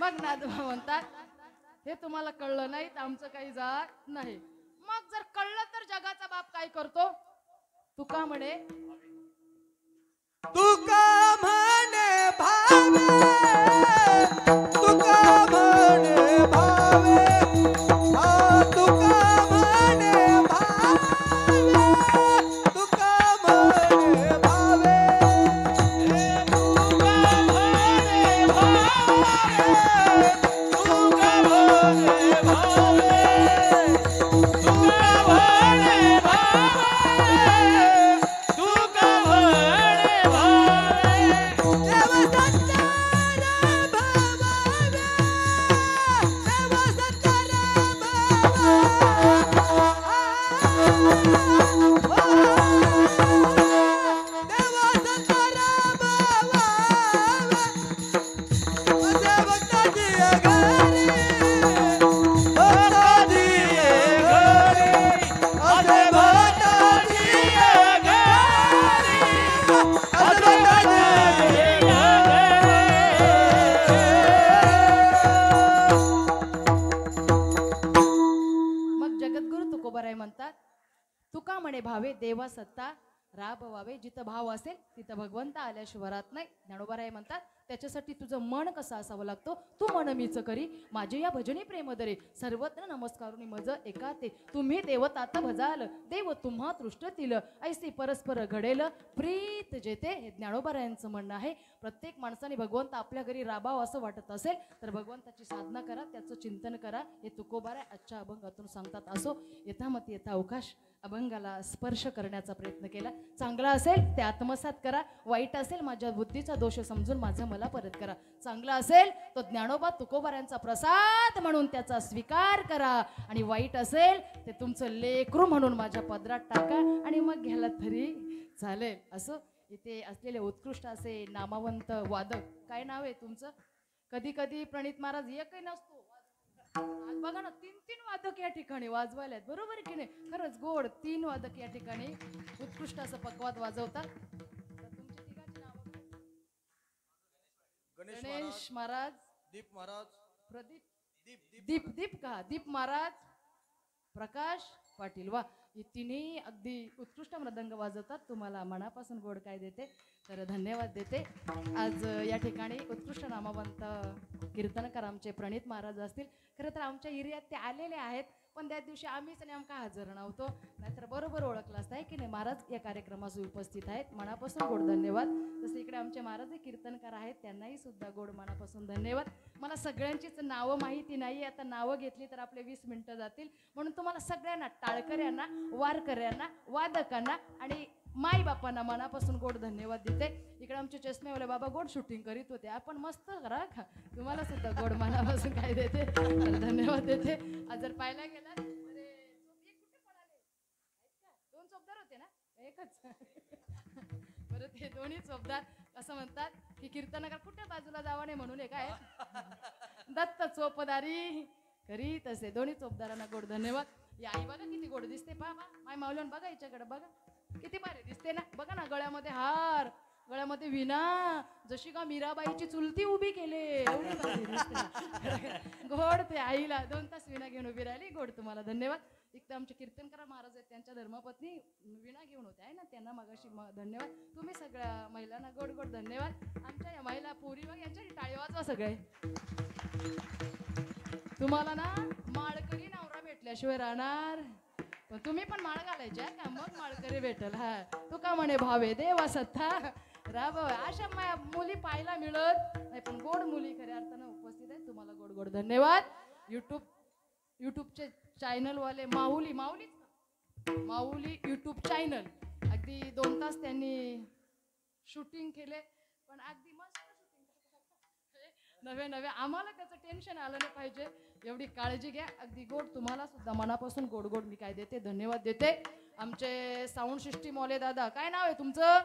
मग नादवा म्हणतात हे तुम्हाला कळलं नाही तर आमचं काही जात नाही मग जर कळलं तर जगाचा बाप काय करतो तुका म्हणे तुका म्हणे भावे तुका म्हणे भावे हा तुका म्हणे भावे तुका म्हणे भावे तुका म्हणे भावे तुका म्हणे भावे तुका म्हणे भावे तुका म्हणे भावे देव सत्तारा भावावे देव सत्तारा भावावे देव सत्तारा भावावे असे भक्ताची घरी भक्ताची घरी असे भक्ताची घरी असे मग जगद्गुरु तुकोबाराय म्हणतात तुका म्हणे भावे देवा सत्ता राबवावे जिथं भाव असेल तिथं भगवंत आल्याशिवाय राहत नाही ज्ञानोबाराय म्हणतात त्याच्यासाठी तुझं मन कसं असावं लागतो तू मन मीच करी माझे या भजनी प्रेमदरे सर्वत्र नमस्कारुनी मज एकाते तुम्ही देवतात भजाल देव तुम्हा तृष्टतील ऐसे परस्पर घडेल प्रीत जेते हे ज्ञानोबारायांचं म्हणणं आहे प्रत्येक माणसाने भगवंत आपल्या घरी राबाव असं वाटत असेल तर भगवंताची साधना करा त्याचं चिंतन करा हे तुकोबाराय आजच्या अभंगातून सांगतात असो यथामती यथा अवकाश अभंगाला स्पर्श करण्याचा प्रयत्न केला चांगला असेल ते आत्मसात करा वाईट असेल माझ्या बुद्धीचा दोष समजून माझं मला परत करा चांगला असेल तो ज्ञानोबा तुकोबारायांचा प्रसाद म्हणून त्याचा स्वीकार करा आणि वाईट असेल ते तुमचं लेकरू म्हणून माझ्या पदरात टाका आणि मग घ्यायला तरी चालेल असं इथे असलेले उत्कृष्ट असे नामवंत वादक काय नाव आहे तुमचं कधी कधी प्रणित महाराज एकही नसतो आज बघा ना 3 वादक या ठिकाणी वाजवायला आहेत बरोबर की नाही खरंच गोड 3 वादक या ठिकाणी उत्कृष्ट असं पकवाद वाजवतात तर तुमची तिघांची नावं काय? गणेश महाराज, दीप महाराज, प्रदीप, दीप दीप दीप दीप का दीप महाराज, प्रकाश पाटील. वा, हे तिन्ही अगदी उत्कृष्ट मृदंग वाजवतात. तुम्हाला मनापासून गोड काय देते तर धन्यवाद देते. आज या ठिकाणी उत्कृष्ट नामवंत कीर्तनकार आमचे प्रणित महाराज असतील. खरं तर आमच्या एरियात ते आलेले आहेत, पण त्या दिवशी आम्हीच नेमका हजर नव्हतो, नाहीतर बरोबर ओळखलं असतं आहे की नाही. महाराज या कार्यक्रमास उपस्थित आहेत, मनापासून गोड धन्यवाद. तसे इकडे आमचे महाराज कीर्तनकार आहेत, त्यांनाही सुद्धा गोड मनापासून धन्यवाद. मला सगळ्यांचीच नावं माहिती नाही, आता नावं घेतली तर आपले 20 मिनिटं जातील, म्हणून तुम्हाला सगळ्यांना, टाळकऱ्यांना, वारकऱ्यांना, वादकांना आणि माई बापांना मनापासून गोड धन्यवाद देते. इकडे आमचे चष्मेवाले बाबा गोड शूटिंग करीत होते, आपण मस्त करा का, तुम्हाला सुद्धा गोड मनापासून काय देते तर धन्यवाद देते. आज जर पाहायला गेला तर कुठे पळाले, 2 चोपदार होते ना, एकच बरं. ते दोन्ही चोपदार असं म्हणतात की कीर्तनकार कुठे बाजूला जावा नाही म्हणून, काय दत्त चोपदारी करी तसे दोन्ही चोपदारांना गोड धन्यवाद. या आई बघा किती गोड दिसते, पहा माय माऊल्यान बघा हिच्याकडे, बघा किती भारी दिसते ना. बघा ना, गळ्यामध्ये हार, गळ्यामध्ये विना, जशी का मीराबाईची चुलती उभी केले, एवढी भारी दिसते गोड. ते आईला 2 तास विना घेऊन उभी राहिली, गोड तुम्हाला धन्यवाद. एक तर आमचे कीर्तनकार महाराज आहेत, त्यांच्या धर्मपत्नी विना घेऊन होत्या आहे ना, त्यांना मगाशी धन्यवाद. तुम्ही सगळ्या महिलांना गोड गोड धन्यवाद. आमच्या या महिला पोरी बघ, यांच्या टाळी वाजवा सगळे. तुम्हाला ना माळकरी नवरा भेटल्याशिवाय राहणार, पण तुम्ही पण माळ घालायच्या का, मग माळकरी भेटल. हा, तू का म्हणे भावे देवा सत्ता राब, अशा मुली पाहायला मिळत नाही, पण गोड मुली खऱ्या अर्थानं उपस्थित आहेत. तुम्हाला गोड गोड धन्यवाद. युट्यूबचे चॅनलवाले माऊली युट्यूब चॅनल, अगदी 2 तास त्यांनी शूटिंग केले, पण अगदी मस्त नवे आम्हाला त्याचं टेन्शन आलं नाही पाहिजे, एवढी काळजी घ्या. अगदी गोड तुम्हाला सुद्धा मनापासून गोड गोड मी काय देते धन्यवाद देते. आमचे साऊंड सिस्टीम वाले दादा, काय नाव आहे तुमचं?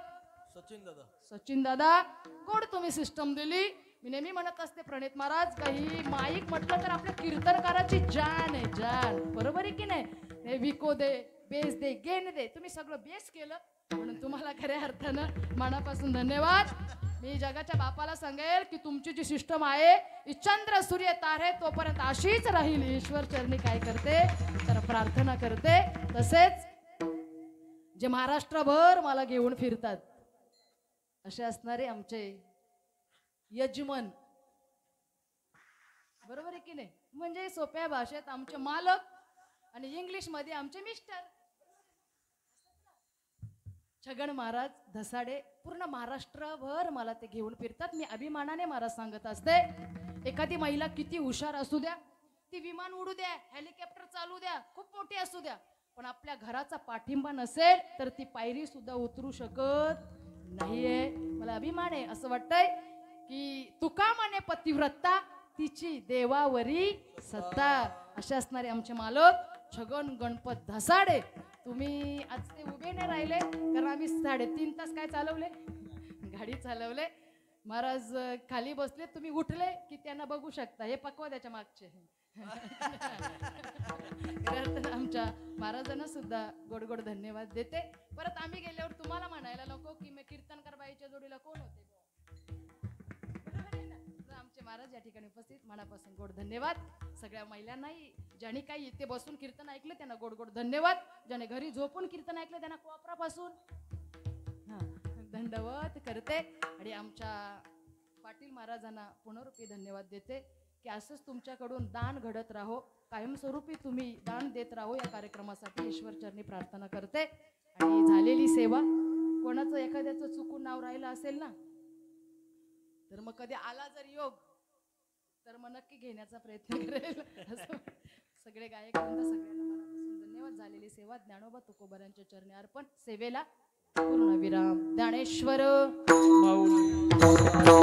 सचिन दादा, गोड तुम्ही सिस्टम दिली. मी नेहमी म्हणत असते प्रणित महाराज, काही माईक म्हटलं तर आपल्या कीर्तनकाराची जान आहे, जान. बरोबर आहे की नाही. हे विको दे, बेस दे, गेन दे, तुम्ही सगळं बेस केलं, म्हणून तुम्हाला खऱ्या अर्थानं मनापासून धन्यवाद. मी जगाच्या बापाला सांगेल की तुमची जी सिस्टम आहे ही चंद्र सूर्य तारे तोपर्यंत अशीच राहील. ईश्वर चरणी काय करते तर प्रार्थना करते. तसेच जे महाराष्ट्रभर मला घेऊन फिरतात असे असणारे आमचे यजमान, बरोबर आहे की नाही, म्हणजे सोप्या भाषेत आमचे मालक आणि इंग्लिश मध्ये आमचे मिस्टर. छगन महाराज धसाडे पूर्ण महाराष्ट्रभर मला ते घेऊन फिरतात. मी अभिमानाने महाराज सांगत असते, एखादी महिला किती हुशार असू द्या, ती विमान उडू द्या, हेलिकॉप्टर चालू द्या, खूप मोठी असू द्या, पण आपल्या घराचा पाठिंबा नसेल तर ती पायरी सुद्धा उतरू शकत नाहीये. मला अभिमान आहे. असं वाटतंय की तुका म्हणे पतिव्रता, तिची देवावरी सत्ता. असे असणारे आमचे मालक छगन गणपत धसाडे. तुम्ही आज ते उभे नाही राहिले, कारण आम्ही 3.5 तास काय चालवले, गाडी चालवले. महाराज खाली बसले, तुम्ही उठले की त्यांना बघू शकता, हे पकवाद्याच्या मागचे. आमच्या महाराजांना सुद्धा गोड गोड धन्यवाद देते. परत आम्ही गेल्यावर तुम्हाला म्हणायला नको की मी कीर्तनकार बाईच्या जोडीला कोण होते. आमचे महाराज या ठिकाणी उपस्थित, मनापासून गोड धन्यवाद. सगळ्या महिलांनाही, ज्यांनी काही इथे बसून कीर्तन ऐकलं त्यांना गोड गोड धन्यवाद. ज्याने घरी झोपून कीर्तन ऐकलं त्यांना कोपरापासून दंडवत करते. आणि आमच्या पाटील महाराजांना पुनरुपी धन्यवाद देते की असंच तुमच्याकडून दान घडत राहो, कायमस्वरूपी तुम्ही दान देत राहो. या कार्यक्रमासाठी ईश्वर चरणी प्रार्थना करते. आणि झालेली सेवा, कोणाचं एखाद्याचं चुकून नाव राहिलं असेल ना, तर मग कधी आला जर योग तर मग नक्की घेण्याचा प्रयत्न करेल. सगळे गायकांना सगळ्यांना मनापासून धन्यवाद. झालेली सेवा ज्ञानोबा तुकोबारांच्या चरणी अर्पण. सेवेला पूर्ण विराम. ज्ञानेश्वर माऊली.